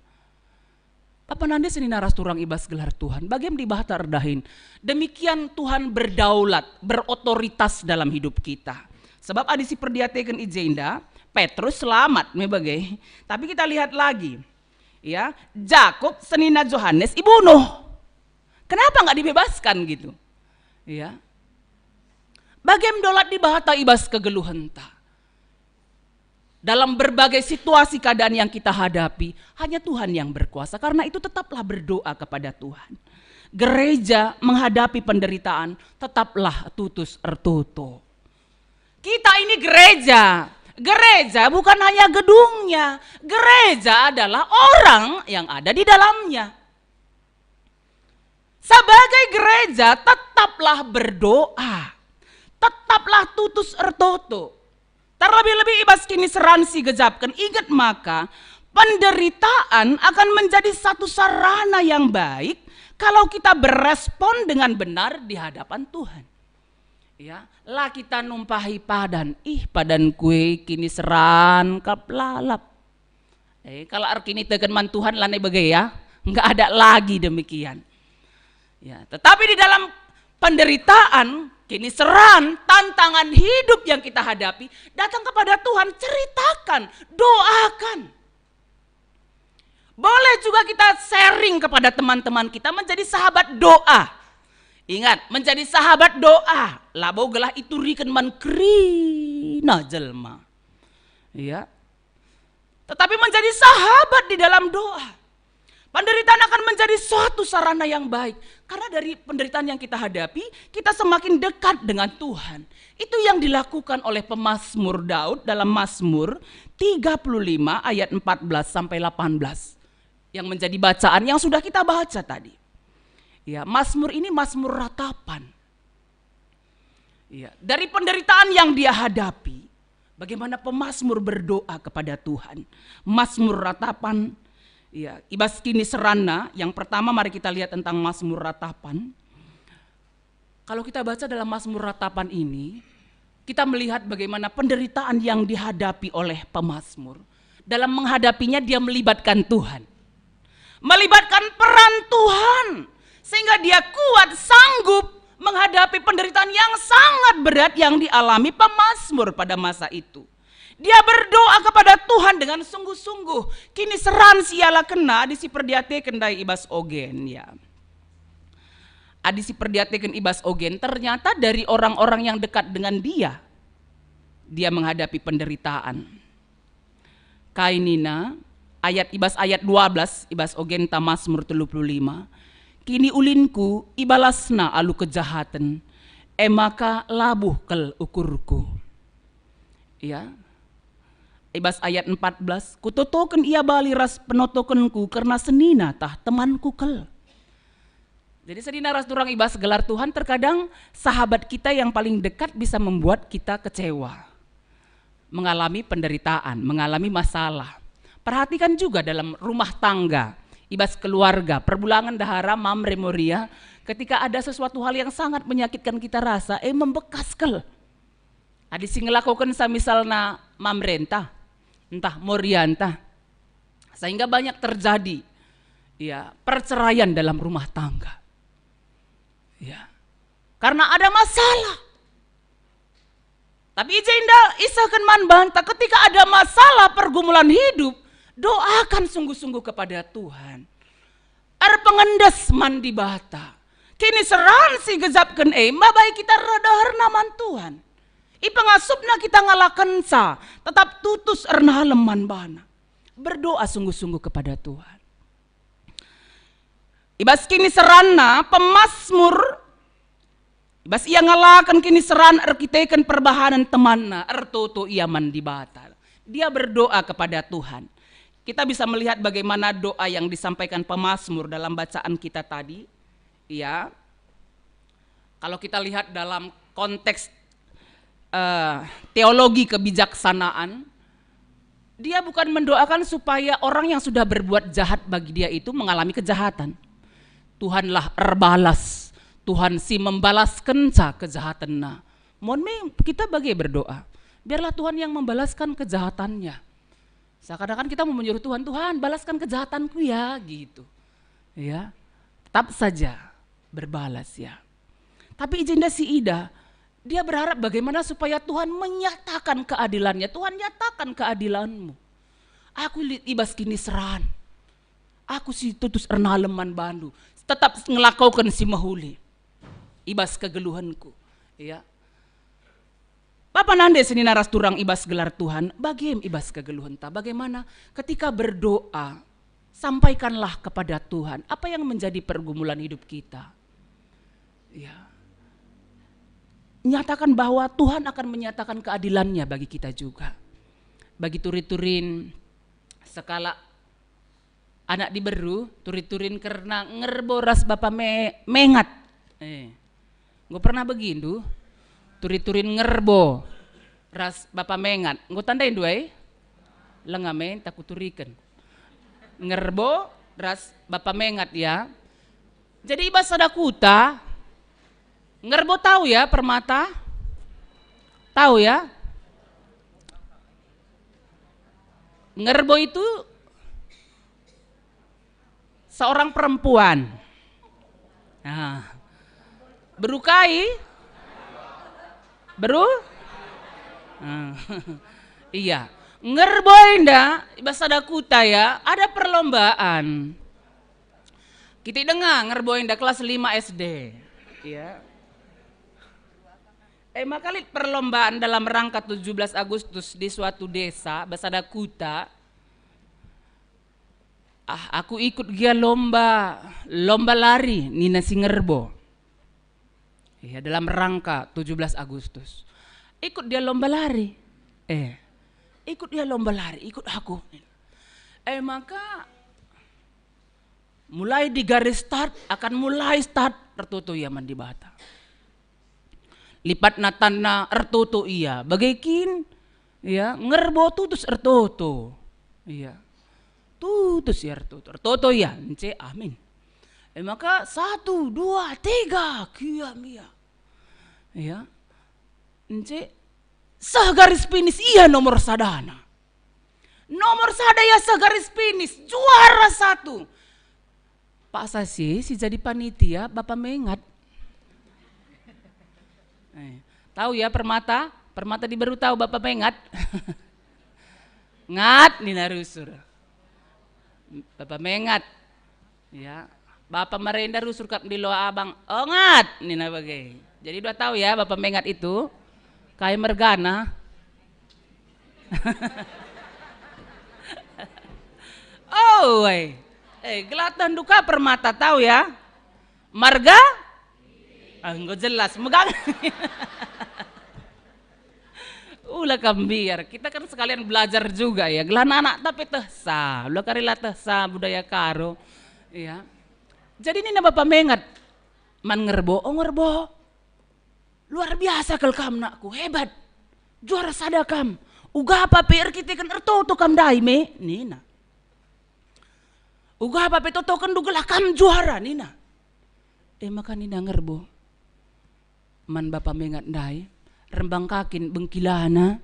Papa nande seni naras turang ibas gelar Tuhan. Bagaimana di bahata erdahin. Demikian Tuhan berdaulat, berotoritas dalam hidup kita. Sebab adisi perdiateken ijenda, Petrus selamat mebagai. Tapi kita lihat lagi. Ya, Jakub senina Yohanes ibunuh. Kenapa nggak dibebaskan gitu? Ya. Bagaimana dolat di bahata ibas kegeluhan ta. Dalam berbagai situasi keadaan yang kita hadapi, hanya Tuhan yang berkuasa. Karena itu tetaplah berdoa kepada Tuhan. Gereja menghadapi penderitaan, tetaplah tutus ertuto. Kita ini gereja. Gereja bukan hanya gedungnya, gereja adalah orang yang ada di dalamnya. Sebagai gereja tetaplah berdoa, tetaplah tutus ertoto. Terlebih-lebih ibas kini seransi gejapkan, ingat maka penderitaan akan menjadi satu sarana yang baik kalau kita berespon dengan benar di hadapan Tuhan. Ya, lah kita numpahi padan, padan kue kini seran kaplalap. Kalau arkini tekan man Tuhan lane bagai ya, nggak ada lagi demikian. Ya, tetapi di dalam penderitaan kini seran tantangan hidup yang kita hadapi, datang kepada Tuhan, ceritakan, doakan. Boleh juga kita sharing kepada teman-teman kita menjadi sahabat doa. Ingat, menjadi sahabat doa. Labo gelah itu riken man krina jelma. Ya. Tetapi menjadi sahabat di dalam doa. Penderitaan akan menjadi suatu sarana yang baik. Karena dari penderitaan yang kita hadapi, kita semakin dekat dengan Tuhan. Itu yang dilakukan oleh pemazmur Daud dalam Mazmur 35 ayat 14 sampai 18. Yang menjadi bacaan yang sudah kita baca tadi. Ya, Mazmur ini Mazmur ratapan. Ya, dari penderitaan yang dia hadapi, bagaimana pemazmur berdoa kepada Tuhan. Mazmur ratapan, ya, ibas kini serana. Yang pertama mari kita lihat tentang Mazmur ratapan. Kalau kita baca dalam Mazmur ratapan ini, kita melihat bagaimana penderitaan yang dihadapi oleh pemazmur. Dalam menghadapinya dia melibatkan Tuhan. Melibatkan peran Tuhan. Sehingga dia kuat, sanggup menghadapi penderitaan yang sangat berat yang dialami pemazmur pada masa itu. Dia berdoa kepada Tuhan dengan sungguh-sungguh. Kini seran siala kena disi perdiate kendai ibas ogen ya. Adisi perdiatekan ibas ogen, ternyata dari orang-orang yang dekat dengan dia menghadapi penderitaan. Kainina ayat 12 ibas ogen ta Mazmur 35. Kini ulinku ibalasna alu kejahatan, maka labuh kel ukurku. Ya. Ibas ayat 14, kutotoken ia bali ras penotokenku karena senina tah temanku kel. Jadi senina ras turang ibas gelar Tuhan, terkadang sahabat kita yang paling dekat bisa membuat kita kecewa, mengalami penderitaan, mengalami masalah. Perhatikan juga dalam rumah tangga, ibas keluarga, perbulangan dahara, mamre moria, ketika ada sesuatu hal yang sangat menyakitkan kita rasa, membekas kel. Adi sing ngelakukan misalna mamrenta, entah morianta, sehingga banyak terjadi ya perceraian dalam rumah tangga. Ya. Karena ada masalah. Tapi Ijinda isakan man banta, ketika ada masalah pergumulan hidup, doakan sungguh-sungguh kepada Tuhan. Pengendes mandi bata. Kini seran si gezapken baik kita radahar naman Tuhan. Ipangasupna kita ngalakan sa, tetap tutus erna leman bana. Berdoa sungguh-sungguh kepada Tuhan. Ibas kini serana pemazmur, ibas ia ngalakan kini seran arkiteken perbahanan temanna, ertoto ia mandi bata. Dia berdoa kepada Tuhan. Kita bisa melihat bagaimana doa yang disampaikan pemazmur dalam bacaan kita tadi. Ya, kalau kita lihat dalam konteks teologi kebijaksanaan, dia bukan mendoakan supaya orang yang sudah berbuat jahat bagi dia itu mengalami kejahatan. Tuhanlah erbalas, Tuhan si membalaskan kejahatannya. Mohon kita bagi berdoa, biarlah Tuhan yang membalaskan kejahatannya. Seakan-akan kita mau menyuruh Tuhan, Tuhan balaskan kejahatanku ya, gitu. Ya, tetap saja berbalas ya. Tapi Ijinda si Ida, dia berharap bagaimana supaya Tuhan menyatakan keadilannya. Tuhan nyatakan keadilanmu. Aku ibas kini seran. Aku si tutus erna leman bandu. Tetap ngelakaukan si mahuli. Ibas kegeluhanku. Ya. Bapak nande sini naras turang ibas gelar Tuhan. Bagaimana ibas kegeluhan ta? Bagaimana ketika berdoa, sampaikanlah kepada Tuhan apa yang menjadi pergumulan hidup kita. Ya. Nyatakan bahwa Tuhan akan menyatakan keadilannya bagi kita juga. Bagi turi-turin sekala anak diberu, turi-turin karena ngerboras bapak mengat. Gue pernah begindu, turi-turin ngerbo ras bapak mengat. Gue tandain dua lengamen takut turikan. Ngerbo ras bapak mengat ya. Jadi ibas sadakuta. Ngerbo tahu ya permata? Tahu ya? Ngerbo itu seorang perempuan. Nah, berukai? Iya. Ngerbo indah, bahasa dakuta ya, ada perlombaan. Kita dengar ngerbo indah kelas 5 SD. Ya. Makali perlombaan dalam rangka 17 Agustus di suatu desa Basada Kuta. Aku ikut dia lomba lari Nina Singerbo. Ya, dalam rangka 17 Agustus. Ikut dia lomba lari. Ikut dia lomba lari, ikut aku. Maka mulai di garis start, akan mulai start tertutup ya mandi bata. Lipat natana ertoto iya bagaikin ya ngerbo tutus ertoto iya tutus ya ertoto ya ence amin maka 1 2 3 kia mia ya ence sagaris finish iya nomor sadana ya sagaris finish juara 1 Pak Sasi si jadi panitia Bapak mengat. Tahu ya permata di baru tahu Bapak mengat. Ngat Nina Rusur. Bapak mengat. Ya, Bapak merenda rusur kat di loa abang. Ongat nina bagai. Jadi udah tahu ya Bapak mengat itu kayak mergana. Oh, gelatan duka permata tahu ya. Marga? Enggak jelas, megang. Ulah kambiar, kita kan sekalian belajar juga ya. Gelan anak tapi tehsa, ulah karila tehsa budaya karo. Ya. Jadi ini Bapak mengat man ngerbo, oh ngerbo. Luar biasa kel kam nakku, hebat. Juara sadakam. Uga apa PR kita kan erto kam daime, nina. Uga apa petoto kan dugelah kam juara nina. Maka nina ngerbo. Man Bapak mengat dai. Rembang kakin bengkilana.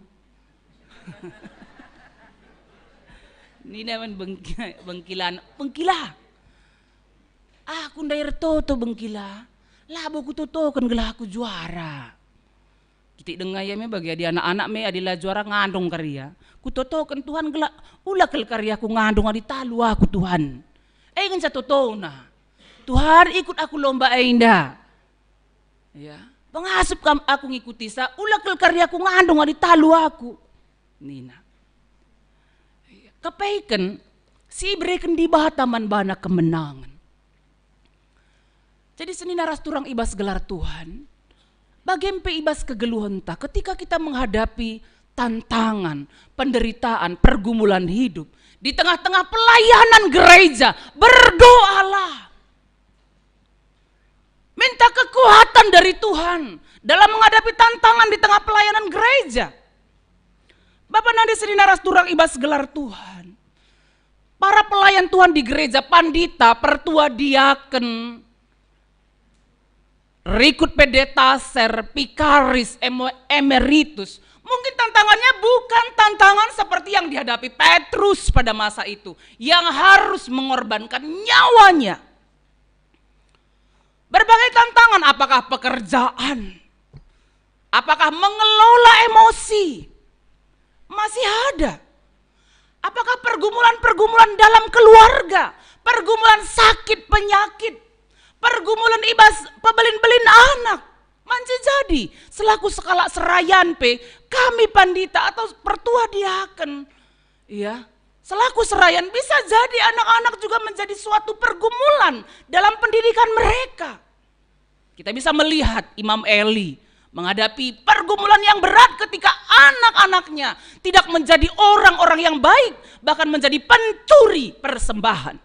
Nina man bengkilana. Bengkila. Aku ndai toto bengkila. Labo ku toto kan gelah aku juara. Kita dengar ya me bagi adi anak-anak me adilah juara ngandung karya. Ku toto kan Tuhan gelah ulah kel karya aku ngandung adi talu aku Tuhan. Ngan sa toto na. Tuhan ikut aku lomba indah. Ya. Pengasup aku ngikuti sa ulah kel karya aku ngandung adi talu aku. Nina. Kapaikan si berikan di bataman bana kemenangan. Jadi senina ras turang ibas gelar Tuhan. Bagempe ibas kegeluhan ta ketika kita menghadapi tantangan, penderitaan, pergumulan hidup di tengah-tengah pelayanan gereja, berdoalah. Minta kekuatan dari Tuhan dalam menghadapi tantangan di tengah pelayanan gereja. Bapak nadi senina ras turang ibas gelar Tuhan. Para pelayan Tuhan di gereja, pandita, pertua diaken, rikut pendeta, pikaris, emeritus. Mungkin tantangannya bukan tantangan seperti yang dihadapi Petrus pada masa itu. Yang harus mengorbankan nyawanya. Berbagai tantangan, apakah pekerjaan? Apakah mengelola emosi? Masih ada. Apakah pergumulan-pergumulan dalam keluarga? Pergumulan sakit, penyakit? Pergumulan ibas pebelin-belin anak. Manci jadi selaku sekala serayan kami pandita atau pertua diaken ya selaku serayan bisa jadi anak-anak juga menjadi suatu pergumulan dalam pendidikan mereka. Kita bisa melihat Imam Eli menghadapi pergumulan yang berat ketika anak-anaknya tidak menjadi orang-orang yang baik, bahkan menjadi pencuri persembahan.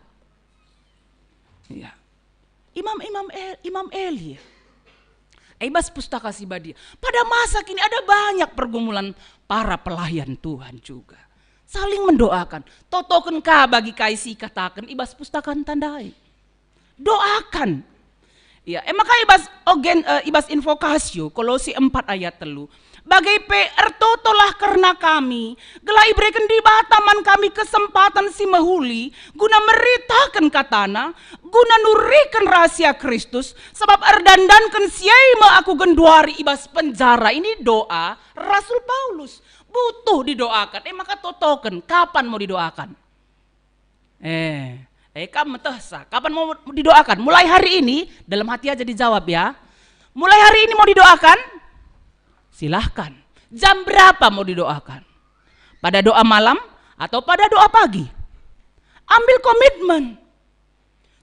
Ya. Imam Eli ibas pustaka Sibadia. Pada masa kini ada banyak pergumulan para pelayan Tuhan juga. Saling mendoakan. Totoken ka bagi kaisi katakan ibas pustakan tandai. Doakan. Ya, maka ibas invokasio Kolose 4 ayat 3. Bagai ertotolah karena kami, gelai berikan di bataman kami kesempatan si mehuli, guna meritakan katana, guna nurikan rahasia Kristus, sebab erdandankan siaima aku genduari ibas penjara. Ini doa Rasul Paulus, butuh didoakan. Maka totoken, kapan mau didoakan? Kamu tehsa, kapan mau didoakan? Mulai hari ini, dalam hati aja dijawab ya. Mulai hari ini mau didoakan? Silahkan. Jam berapa mau didoakan? Pada doa malam atau pada doa pagi? Ambil komitmen.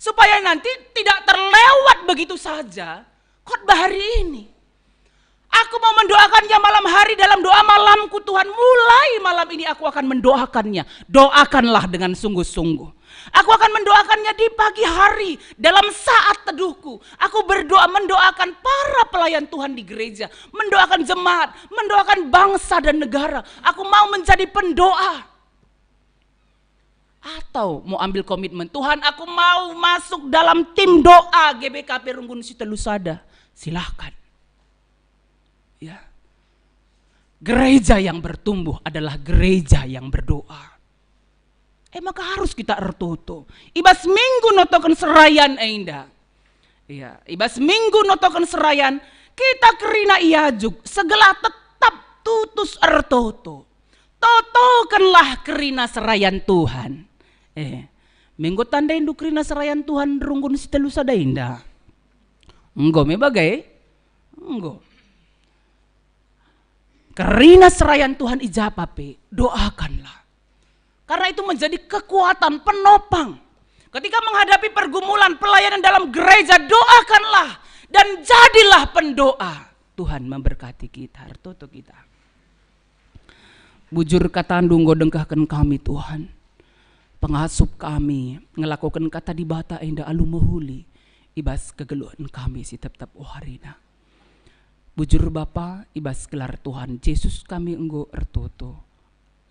Supaya nanti tidak terlewat begitu saja khotbah hari ini. Aku mau mendoakannya malam hari dalam doa malamku Tuhan. Mulai malam ini aku akan mendoakannya. Doakanlah dengan sungguh-sungguh. Aku akan mendoakannya di pagi hari dalam saat teduhku. Aku berdoa mendoakan para pelayan Tuhan di gereja, mendoakan jemaat, mendoakan bangsa dan negara. Aku mau menjadi pendoa. Atau mau ambil komitmen, Tuhan aku mau masuk dalam tim doa GBKP Runggun Sitelusada. Silahkan. Ya. Gereja yang bertumbuh adalah gereja yang berdoa. Maka harus kita ertoto. Ibas minggu notokan serayan indah. Iya, ibas minggu notokan serayan kita kerina iajuk segala tetap tutus ertoto. Totokanlah kerina serayan Tuhan. Menggo tanda induk rina serayan Tuhan runggun si telu sadainda. Enggo me bagai? Enggo. Kerina serayan Tuhan ijapape, doakanlah. Karena itu menjadi kekuatan penopang. Ketika menghadapi pergumulan pelayanan dalam gereja, doakanlah dan jadilah pendoa. Tuhan memberkati kita, hartoto kita. Bujur kata ndunggo dengkahkan kami Tuhan. Pengasup kami ngelakukan kata di bata indah alu mahuli. Ibas kegeluhan kami si tetap oharina. Bujur Bapa ibas gelar Tuhan Yesus kami enggo ertoto.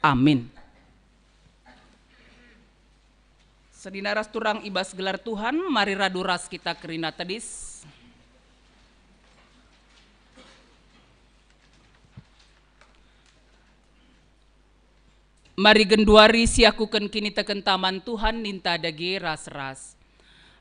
Amin. Sedinaras turang ibas gelar Tuhan, mari raduras kita kerina tadis. Mari genduari siakukan kini teken taman Tuhan ninta dagi ras-ras.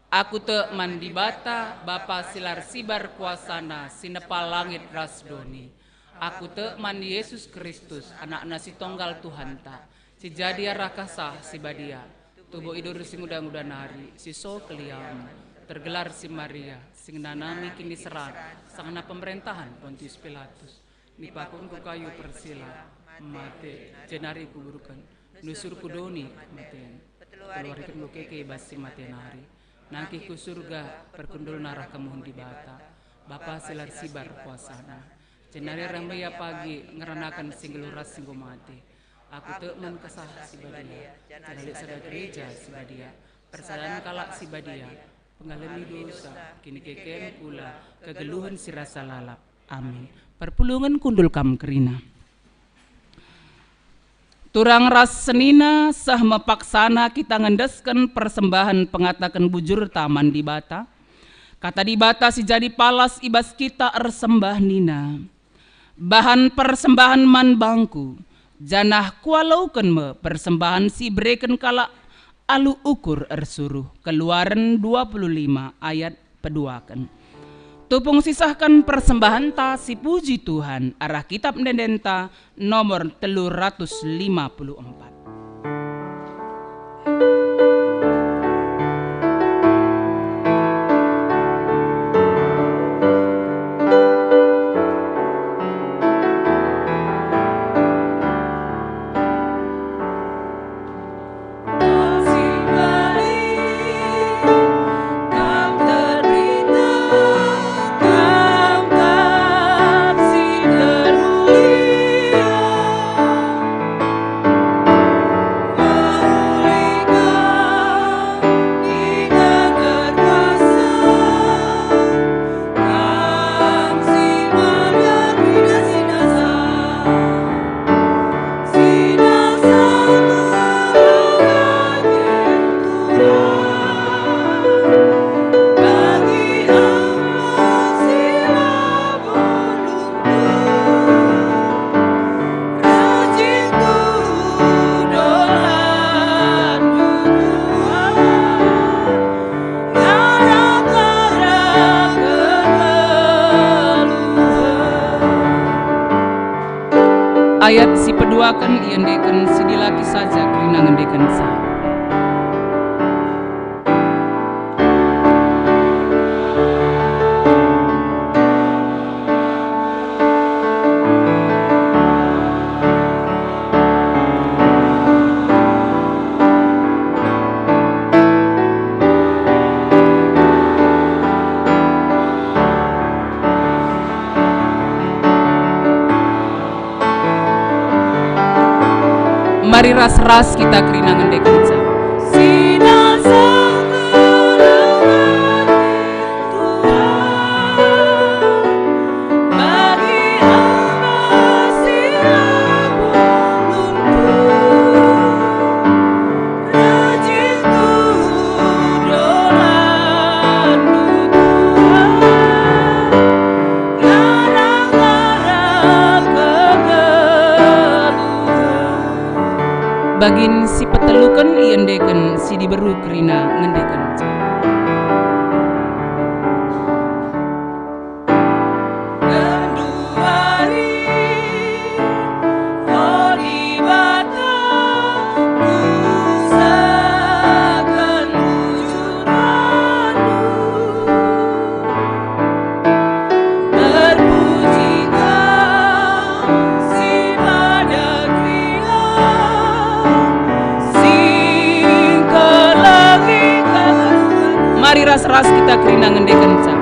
Aku te mandi bata, Bapa silar sibar kuasana, sinepal langit rasdoni. Aku te mandi Yesus Kristus, anak nasi tonggal Tuhan ta. Si jadia rakasa si badia, tubuh idur si muda-muda nari, si so keliam. Tergelar si Maria, sing nanami kini serang, sangna pemerintahan Pontius Pilatus. Nipakun ku kayu persila. Mate jenari kuburukan nusur kudoni kematian keluarikan lu keke basi mateanari nangki ku surga perkundul narah kemuhun di bata Bapa silar sibar kuasana jenari rambaya pagi ngeranakan singgeluras singgo mati aku teman kesah si badia jenari sada gereja si badia persadaran kalak si badia pengalami dosa kini keken pula kegeluhan si rasa lalap amin. Perpulungan kundul kam kerina. Turang ras senina sah mepaksana kita ngendesken persembahan pengatakan bujur taman di bata. Kata di bata si jadi palas ibas kita ersembah nina. Bahan persembahan man bangku. Janah kualauken me persembahan si breken kala alu ukur ersuruh. Keluaran 25 ayat peduakan. Tupung sisahkan persembahan ta si puji Tuhan arah kitab Ndendenta nomor 354. Ayat si peduakan iendeken si dilaki saja kerina ngendeken sa. Mari ras-ras kita kerina ngendeken sa. Bagin si petelukan iendeken si diberu kerina ngendeken. Kenduari, oh di bata, ku sakan kerina ngende kenca.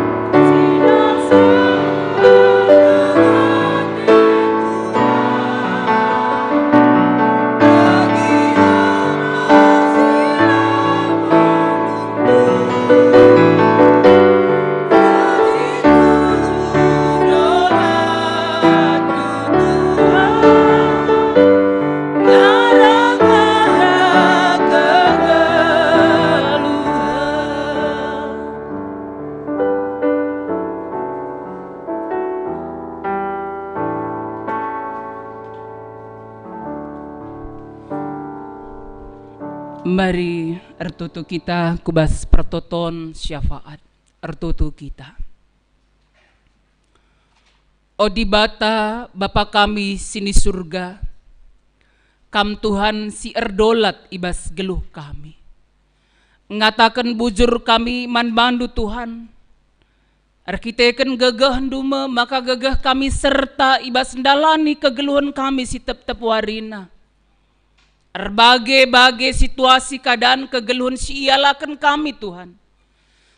Mari ertutu kita kubas pertoton syafaat ertutu kita. Odi bata Bapa kami sini surga, kam Tuhan si erdolat ibas geluh kami. Ngatakan bujur kami man bandu Tuhan. Arkiteken gegah dume maka gegah kami serta ibas ndalani kegeluhan kami si tep-tep warina. Berbagai-bagai situasi keadaan kegeluhan si ialakan kami Tuhan.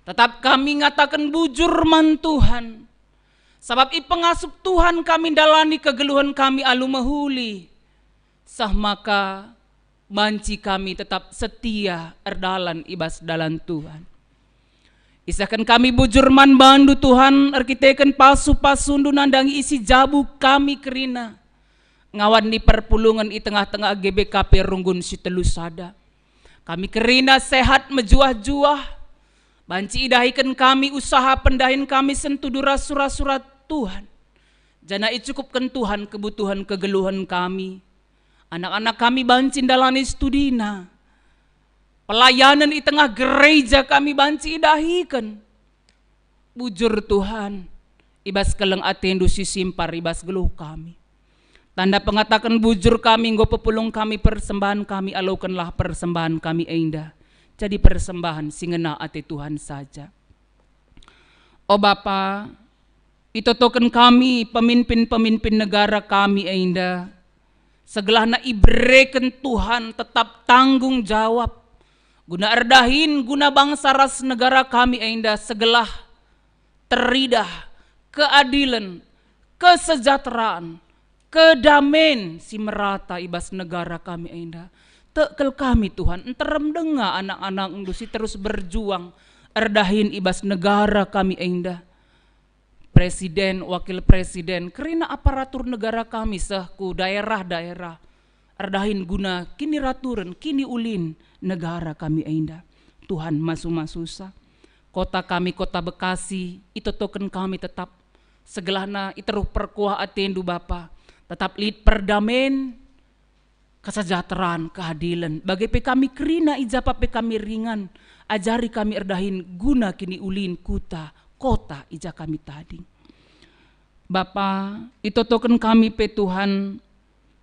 Tetap kami ngatakan bujur man Tuhan. Sebab pengasup Tuhan kami dalani kegeluhan kami alu mahuli. Sah maka manci kami tetap setia erdalan ibas dalan Tuhan. Isakan kami bujur man bandu Tuhan arkiteken pasu-pasundu nandangi isi jabu kami kerina. Ngawan di perpulungan i tengah-tengah GBKP Runggun si Telusada. Kami kerina sehat mejuah-juah. Banci idahikan kami usaha pendahin kami sentudura surat-surat Tuhan. Jana icukupkan Tuhan kebutuhan kegeluhan kami. Anak-anak kami banci dalani studina. Pelayanan di tengah gereja kami banci idahikan. Bujur Tuhan. Ibas keleng atendu si simpar ibas geluh kami. Tanda pengatakan bujur kami, nggo pepulung kami, persembahan kami, alaukanlah persembahan kami indah. Jadi persembahan singena ate Tuhan saja. Oh Bapa, itotoken kami pemimpin-pemimpin negara kami indah. Segelahna ibreken Tuhan tetap tanggung jawab. Guna erdahin, guna bangsa ras negara kami indah. Segelah teridah, keadilan, kesejahteraan, kedamaian si merata ibas negara kami indah. Tekel kami Tuhan enterem denga anak-anak indusi terus berjuang erdahin ibas negara kami indah. Presiden, wakil presiden, kerina aparatur negara kami sehku daerah-daerah erdahin guna kini raturan, kini ulin negara kami indah. Tuhan masu-masusa. Kota kami, kota Bekasi, itu token kami tetap segelahna iteruh perkuah atendu Bapa. Tetap lid perdamaian, kesejahteraan, keadilan. Bagi kami kerina ijapa kami ringan, ajari kami erdahin guna kini ulin kuta, kota ija kami tadi. Bapa, itu token kami pe Tuhan,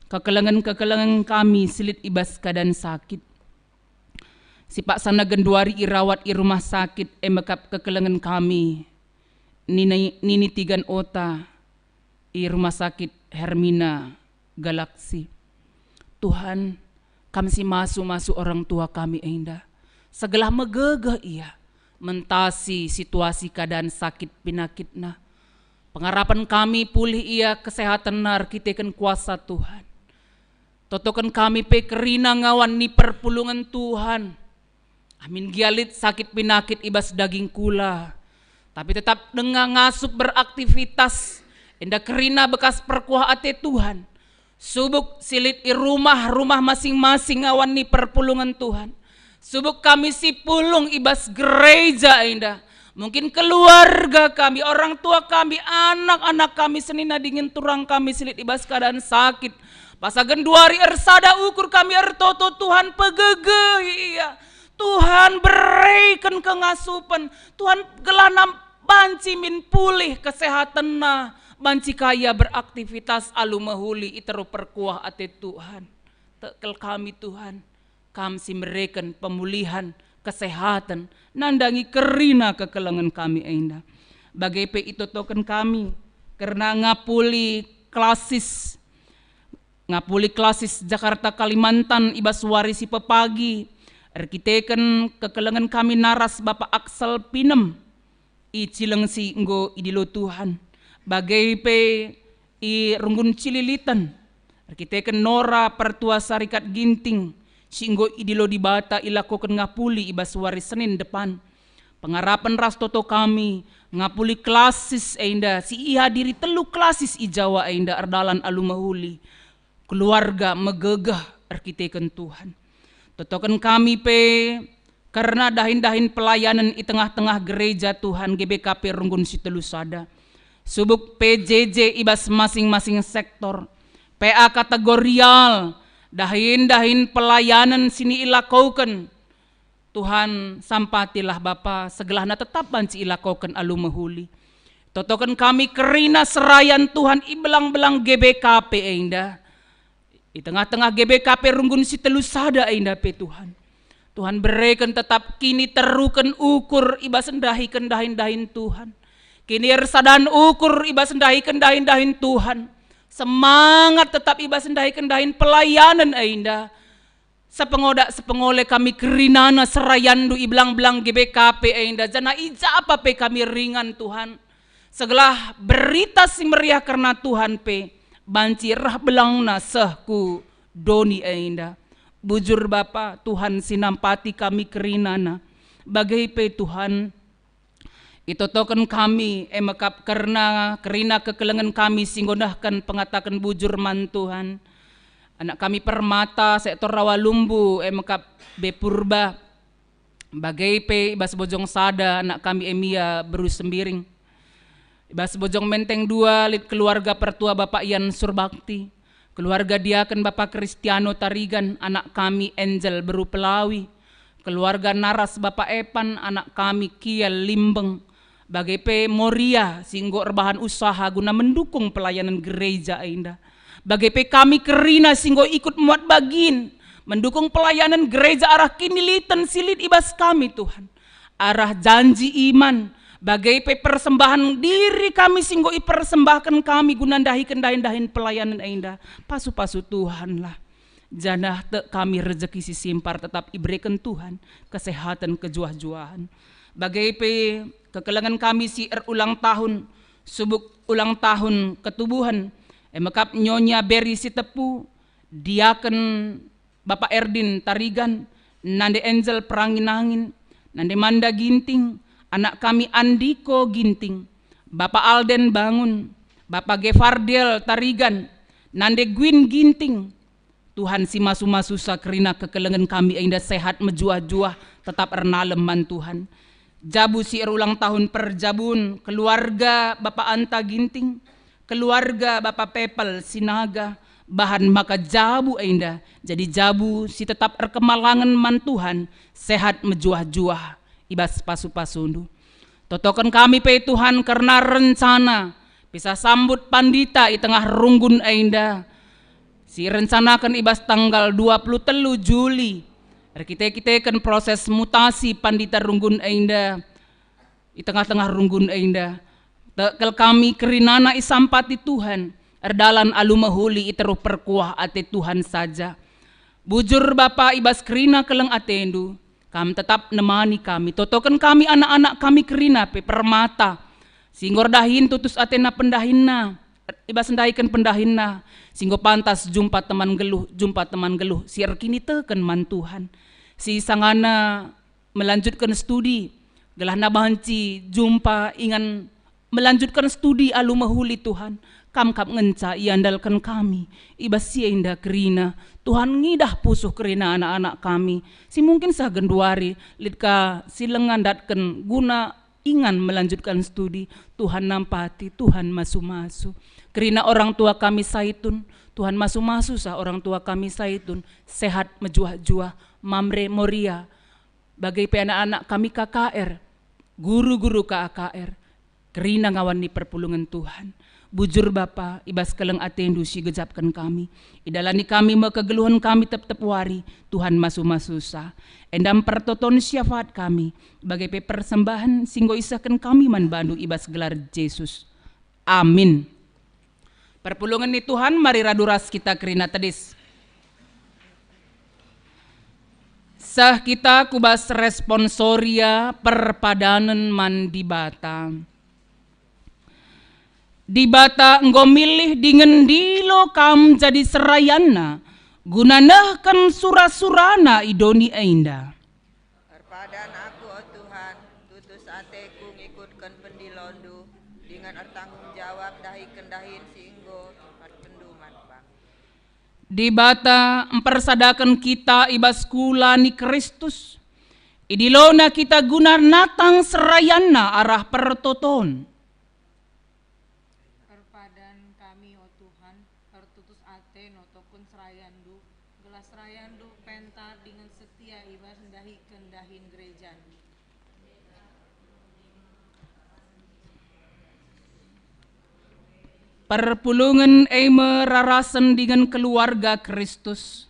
kekelengan-kekelengan kami silit ibas keadaan sakit. Si Pak Sana Genduari irawat i rumah sakit emekap kekelengan kami. Nini Tigan Ota i rumah sakit Hermina Galaksi. Tuhan, kami si masu orang tua kami indah. Segelah megegeh ia mentasi situasi keadaan sakit pinakitna. Pengharapan kami pulih ia kesehatan nar kiteken kuasa Tuhan. Totokan kami pe kerina ngawan ni perpulungan Tuhan. Amin gialit sakit pinakit ibas daging kula. Tapi tetap dengar ngasup beraktivitas. Indah kerina bekas perkuah ate Tuhan. Subuk silit i rumah masing-masing awan ni perpulungan Tuhan. Subuk kami si pulung ibas gereja indah. Mungkin keluarga kami, orang tua kami, anak-anak kami senina dingin turang kami silit ibas keadaan sakit. Pasagen 2 hari ersada ukur kami ertoto Tuhan pegege iya. Tuhan berikan kengasupan. Tuhan gelanam banci min pulih kesehatan na. Banci kaya beraktivitas alu mahuli iteru perkuah ate Tuhan. Tekel kami Tuhan. Kami si mereken pemulihan kesehatan. Nandangi kerina kekelengan kami indah. Bagai pe itu token kami. Karena ngapuli klasis Jakarta Kalimantan ibas warisi pepagi. Arkiteken kekelengan kami naras Bapak Aksel Pinem. i cileng si nggo idilo Tuhan. Bagai pe i runggun cililitan. Kita ken Nora pertua Sarikat Ginting. Si nggo idilo di Bata ilakokan ngapuli ibas wari Senin depan. Pengarapan ras toto kami ngapuli klasis ainda si iha diri telu klasis i Jawa ainda ardalan alumahuli. Keluarga megegah arkiteken Tuhan. Totokan kami pe karena dahin-dahin pelayanan di tengah-tengah gereja Tuhan GBKP Runggun Sitelu Sada. Subuk PJJ ibas masing-masing sektor. PA kategorial dahin-dahin pelayanan sini ilakaukan. Tuhan sampatilah Bapa segelahna tetap banci ilakaukan alumahuli. Totokan kami kerina serayan Tuhan ibelang-belang GBKP ainda. Di tengah-tengah GBKP Runggun Sitelu Sada ainda pe Tuhan. Tuhan berikan tetap kini terukan ukur ibas endahikan dahin-dahin Tuhan. Kini ersadan ukur ibas endahikan dahin-dahin Tuhan. Semangat tetap ibas endahikan dahin pelayanan ainda. Sepengoleh kami kerinana serayandu ibelang-belang GBKP ainda. Jana ija apa pe kami ringan Tuhan. Segelah berita si meriah karena Tuhan pe. Banci rah belangna sehku doni ainda. Bujur Bapa Tuhan sinampati kami kerinana. Bagai pe Tuhan. Itotokan kami emakap karena kerina kekelengan kami singgonahkan pengatakan bujur man Tuhan. Anak kami Permata sektor Rawalumbu emakap Bepurba. Bagai pe ibas Bojong Sada anak kami Emia Beru Sembiring. Ibas Bojong Menteng 2 lid keluarga pertua Bapak Ian Surbakti. Keluarga Diaken Bapak Kristiano Tarigan, anak kami Angel Beru Pelawi. Keluarga Naras Bapak Epan, anak kami Kiel Limbeng. Bagai pe Moria singgo rebahan usaha guna mendukung pelayanan gereja ainda. Bagai pe kami kerina singgo ikut muat bagin mendukung pelayanan gereja arah kinilitan silit ibas kami Tuhan. Arah janji iman. Bagai pe persembahan diri kami singgo ipersembahkan kami gunandahikan dahin-dahin pelayanan ainda. Pasu-pasu Tuhan lah. Janah te kami rezeki si simpar tetap iberikan Tuhan. Kesehatan kejuah-juahan. Bagai pe kekelangan kami si ulang tahun. Subuk ulang tahun ketubuhan. Emakap Nyonya Beri Sitepu. Diaken Bapak Erdin Tarigan. Nande Angel Peranginangin. Nande Manda Ginting. Anak kami Andiko Ginting, Bapak Alden Bangun, Bapak Gefardel Tarigan, Nande Gwin Ginting. Tuhan si masu-masu sakrina kekelengan kami ainda sehat mejuah-juah tetap ernalem man Tuhan. Jabu si ulang tahun perjabun, keluarga Bapak Anta Ginting, keluarga Bapak Pepel Sinaga, bahan maka jabu ainda. Jadi jabu si tetap erkemalangan man Tuhan, sehat mejuah-juah. Ibas pasu-pasundu. Totokan kami pe Tuhan karena rencana bisa sambut pandita di tengah runggun ainda. Si rencanakan ibas tanggal 23 Juli. Kita kan proses mutasi pandita runggun ainda. Di tengah-tengah runggun ainda. Tekel kami kerinana isampati Tuhan. Erdalan alumahuli iteru perkuah ate Tuhan saja. Bujur Bapak ibas kerina keleng atendu. Kami tetap nemani kami. Totokan kami anak-anak kami kerina pe Permata. Singgor dahin tutus atena pendahinna. Ibas sendahikan pendahinna. Singgo pantas jumpa teman geluh. Si erkini teken man Tuhan. Si sangana melanjutkan studi. Gelah nabanci jumpa ingan melanjutkan studi alumahuli Tuhan. Kam ngenca iandalkan kami. Ibas si indah kerina. Tuhan ngidah pusuh kerina anak-anak kami. Si mungkin sah genduari. Litka si lengan datken guna ingan melanjutkan studi. Tuhan nampati, Tuhan masu-masu. Kerina orang tua kami saitun. Tuhan masu-masu sah orang tua kami saitun. Sehat mejuah-juah. Mamre Moria. Bagai pe anak-anak kami KKR. Guru-guru KKR. Kerina ngawan di perpulungan Tuhan. Bujur Bapa, ibas keleng atendu si gejapkan kami. Idalani kami kegeluhan kami tep-tep wari. Tuhan masu-masu sah. Endam pertoton syafaat kami. Bagai pe persembahan singgo isahkan kami man bandu ibas gelar Yesus. Amin. Perpulungan ni Tuhan, mari raduras kita kerina tedis. Sah kita kubas responsoria perpadanan man di Bata. Di Bata enggo milih dengan dilo kam jadi serayana, gunanah kan surah-surana idoni ainda. Perpadan aku, oh Tuhan, tutus ateku ngikutkan pendilondu, dengan ertanggung jawab dahi kendahin singgo, penduman bang. Di Bata mempersadakan kita ibas kula ni Kristus. Idilona kita guna natang serayana arah pertoton. Perpadan kami, oh Tuhan, tertutus ate notokun serayandu, gelas serayandu pentar dengan setia ibas dahi kendahin gereja. Perpulungan eme rarasan dengan keluarga Kristus.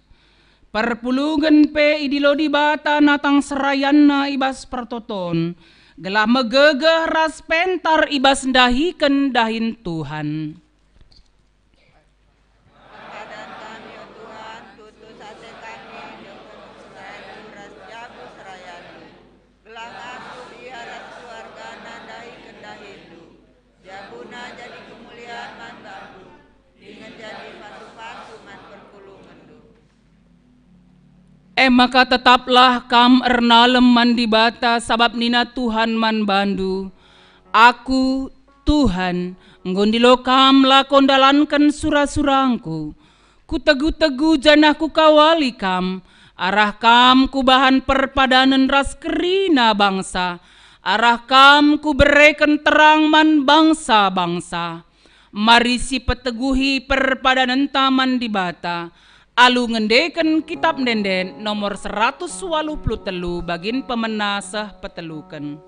Perpulungan pe idilo di Bata natang serayana ibas pertoton. Gelah megegeh ras pentar ibas dahi kendahin Tuhan. Perpadan kami, oh Tuhan, tutus ate kami, dengan serayandu ras jabu serayandu, gelang aku biara keluarga dahi kendahindu, jabuna jadi kemuliaan man bambu, dengan jadi patu-patu man perpulungandu. Maka tetaplah kam ernalem man di Bata sabab nina Tuhan man bandu. Aku Tuhan nggondilo kam lakon dalankan surah-surangku. Ku tegu-tegu janah ku kawali kam. Arah kam ku bahan perpadanan ras kerina bangsa. Arah kam ku berikan terang man bangsa-bangsa. Mari si peteguhi perpadanan taman di Bata. Alu ngendeken kitab denden nomor 183 bagin pemenasah petelukan.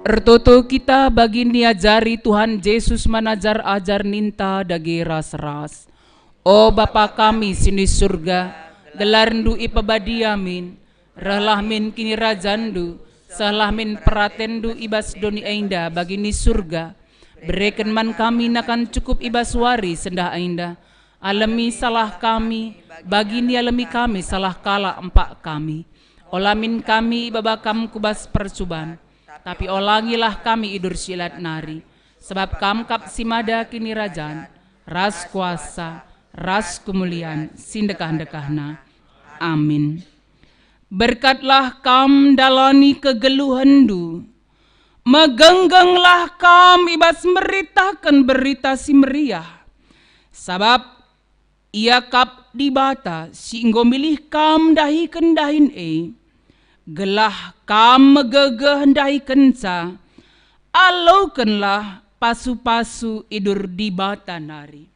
Ertoto kita bagi niajari Tuhan Yesus manajar ajar ninta dagi ras-ras. O Bapa kami sini surga, gelarndu ipabadiamin, rahlah min kini rajandu, salah min peratendu ibas doni ainda bagini surga, berikan man kami nakan cukup ibas wari sendah ainda, alami salah kami, bagini alami kami salah kala empak kami, olamin kami babakam kubas percuban, tapi olangilah kami idur silat nari, sebab kamkap simada kini rajan, ras kuasa, ras kemuliaan, sindekah-dekahna. Amin. Berkatlah kam dalani kegeluhandu, megenggenglah kam ibas meritakan berita si meriah, sabab ia kap di bata singgo milih kam dahi kendahin gelah kam megegeh dahi kenca, alaukanlah pasu-pasu idur di bata nari.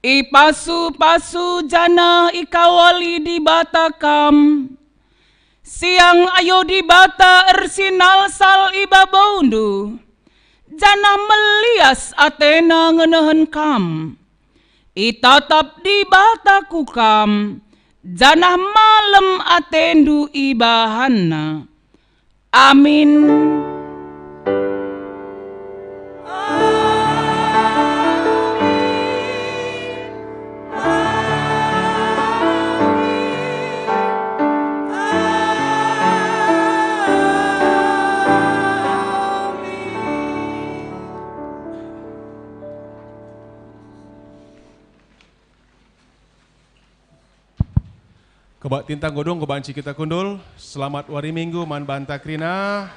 Pasu-pasu jana ikawali di bata kam, siang ayo di bata ersinal sal iba baundu, jana melias atena ngenehen kam, itatap di bata kukam, jana malam atendu ibahana. Amin. Kebak tintang godong kebanci kita kundul. Selamat wari minggu man banta krina.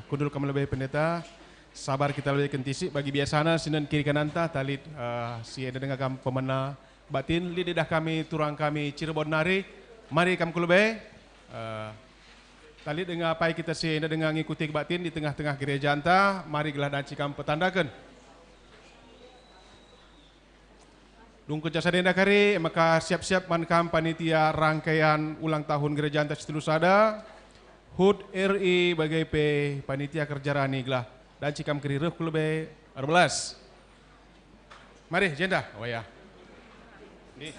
Kundul kamu lebih pendeta. Sabar kita lebih kentisi bagi biasana sinan kiri kananta talit si ada dengan kami pemena batin lidah kami turang kami Cirebon nari. Mari kamu lebih talit dengan apa kita si ada dengan ngikuti batin di tengah-tengah gereja anta. Mari gelah dan cikam petandakan. Dung kerja sadenda kari, maka siap-siap mankam panitia rangkaian ulang tahun gereja Anta Situlusada, HUT RI bagai panitia kerja rani gelah dan cikam keri reh kulebe 14. Mari jenda, oh ya. Nih.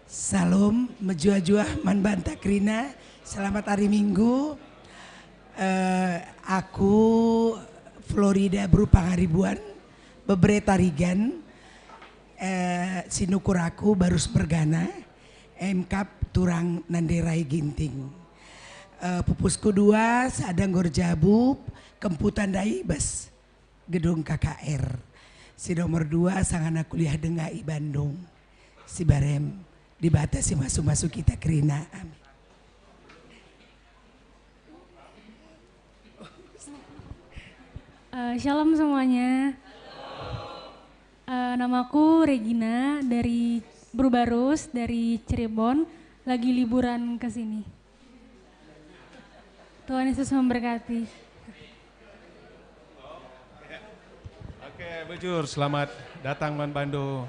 Salam menjua-jua man banta krina, selamat hari Minggu. Aku Florida berupa ribuan, beberapa rigan, sinukuraku barus bergana, MKap turang nanderai ginting. Pupusku 2, sadang gorjabu, kemputan dai bas, gedung KKR. Si nomor 2, sangana kuliah denga i Bandung. Si barem, dibatasi masuk-masuk kita kerina, amin. Shalom semuanya. Namaku Regina dari Brubarus dari Cirebon, lagi liburan ke sini. Tuhan Yesus memberkati. Oke, bujur, selamat datang man Bandu.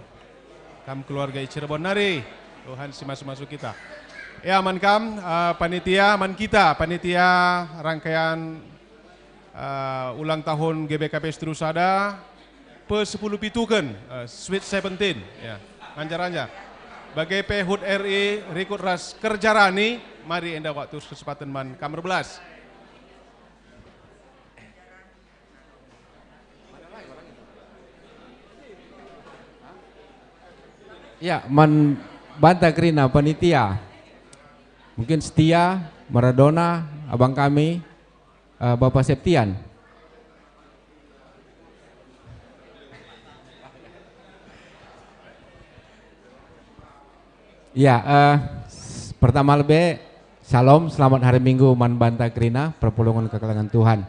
Kam keluarga Cirebon nari. Tuhan si masuk-masuk kita. Ya man kam panitia man kita panitia rangkaian ulang tahun GBKP Seterusada pe-10 pitukan Sweet 17 ya anjar-anjar bagai HUT RI Rikut Ras Kerjarani. Mari enda waktu kesempatan man kamar 11. Ya man banta krina panitia mungkin setia Maradona abang kami Bapak Septian. Ya, pertama lebih Shalom, selamat hari Minggu man banta krina perpulungan kekelangan Tuhan.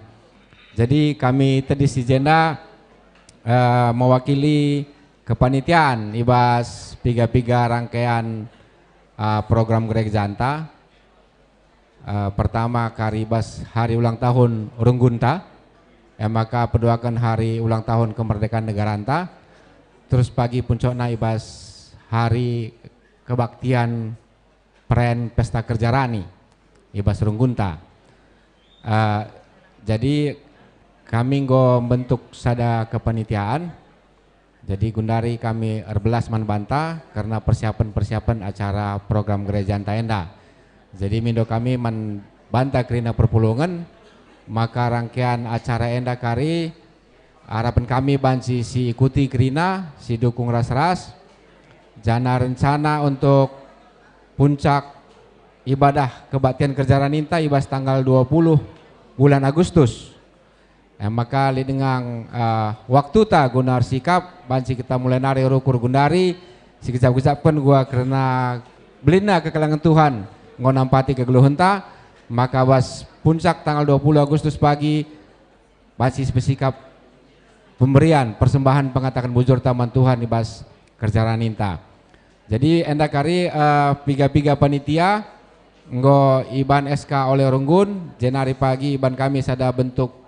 Jadi kami tadi si jenda mewakili kepanitiaan ibas piga-piga rangkaian program gereja Anta. Pertama karibas hari ulang tahun Runggunta, maka pedoakan hari ulang tahun kemerdekaan negara Anta. Terus pagi puncakna ibas hari kebaktian perayaan pesta kerja rani ibas Runggunta. Jadi kami nggo bentuk sada kepanitiaan. Jadi gundari kami erbelas man banta karena persiapan acara program gereja Taenda. Jadi mindo kami man banta kerina perpulungan, maka rangkaian acara enda kari harapan kami banci si ikuti kerina, si dukung ras-ras. Jana rencana untuk puncak ibadah kebaktian kerja Raninta ibas tanggal 20 bulan Agustus. Maka li dengan waktu ta gunar sikap banci kita mulai nari rukur gundari si kecap-kecapkan gua karena belina ke kalangan Tuhan ngonampati ke geluhenta, maka bas puncak tanggal 20 Agustus pagi banci bersikap pemberian persembahan pengatakan bujur taman Tuhan ibas kerja Raninta. Jadi enda kari piga-piga panitia nggo iban SK oleh Runggun jenari pagi iban kami sada bentuk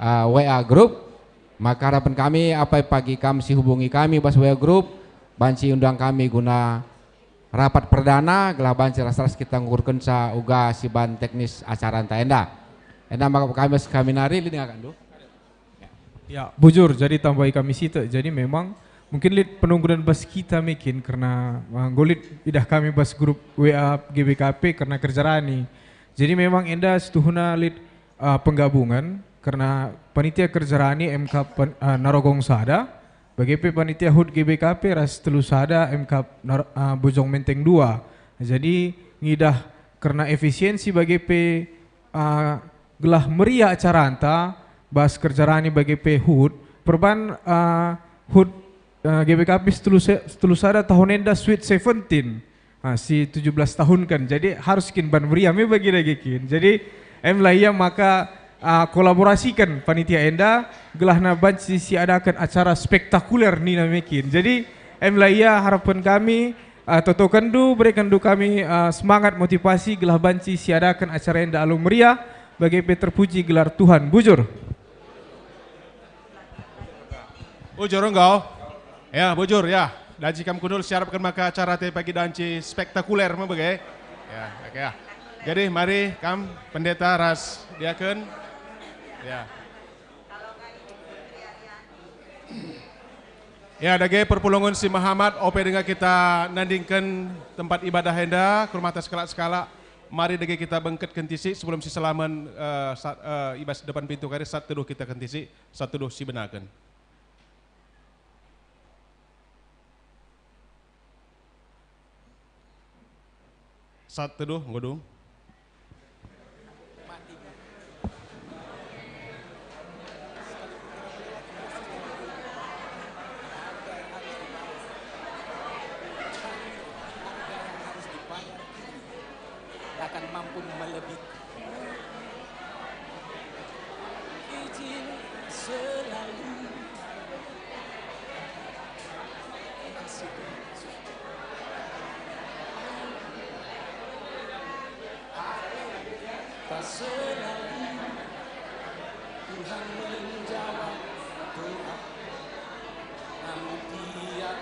WA group, maka harapan kami apa pagi kami hubungi kami bas WA group banci undang kami guna rapat perdana gelah banci ras-ras kita ngurkeun sa uga siban teknis acara Taenda. Enda maka kami nari lini akan do. Ya, bujur jadi tambahi kami situ. Jadi memang mungkin lid penungguan bas kita mungkin karena golit idah kami bas grup WA GBKP karena kerja rani. Jadi memang enda setuhuna lid penggabungan karena panitia kerja rani MK Narogong Sada, BGP panitia HUT GBKP ras telu sada MK Bojong Menteng 2. Jadi ngidah karena efisiensi BGP gelah meriah acara anta bas kerja rani BGP HUT perban HUT GBKP telu sada tahun enda sweet 17 si 17 tahun kan, jadi harus kin ban meriah me bagi lagi kin. Jadi laia maka kolaborasikan panitia enda gelahna banci si adakan acara spektakuler ni namikin. Jadi laia harapan kami toto kendu berikan du kami semangat motivasi gelah banci si adakan acara enda alum meriah bagi terpuji gelar Tuhan. Bujur. Bujur enggau? Ya bujur ya. Danci kam kudul siarapkan maka acara te pagi danci spektakuler mah bagai. Ya, oke ya. Jadi mari kam pendeta ras diakeun. Ya. Ya, dage perpulungan si Muhammad OP dengan kita nandingkan tempat ibadah henda ke rumah skala-skala. Mari dage kita bengket kentisi sebelum si selaman ibas depan pintu kari saat teduh kita kentisi, saat teduh si benakeun. Saat teduh ngodung. Akan mampu melebihi izin selalu tak selalu Tuhan menjawab doa namun tiap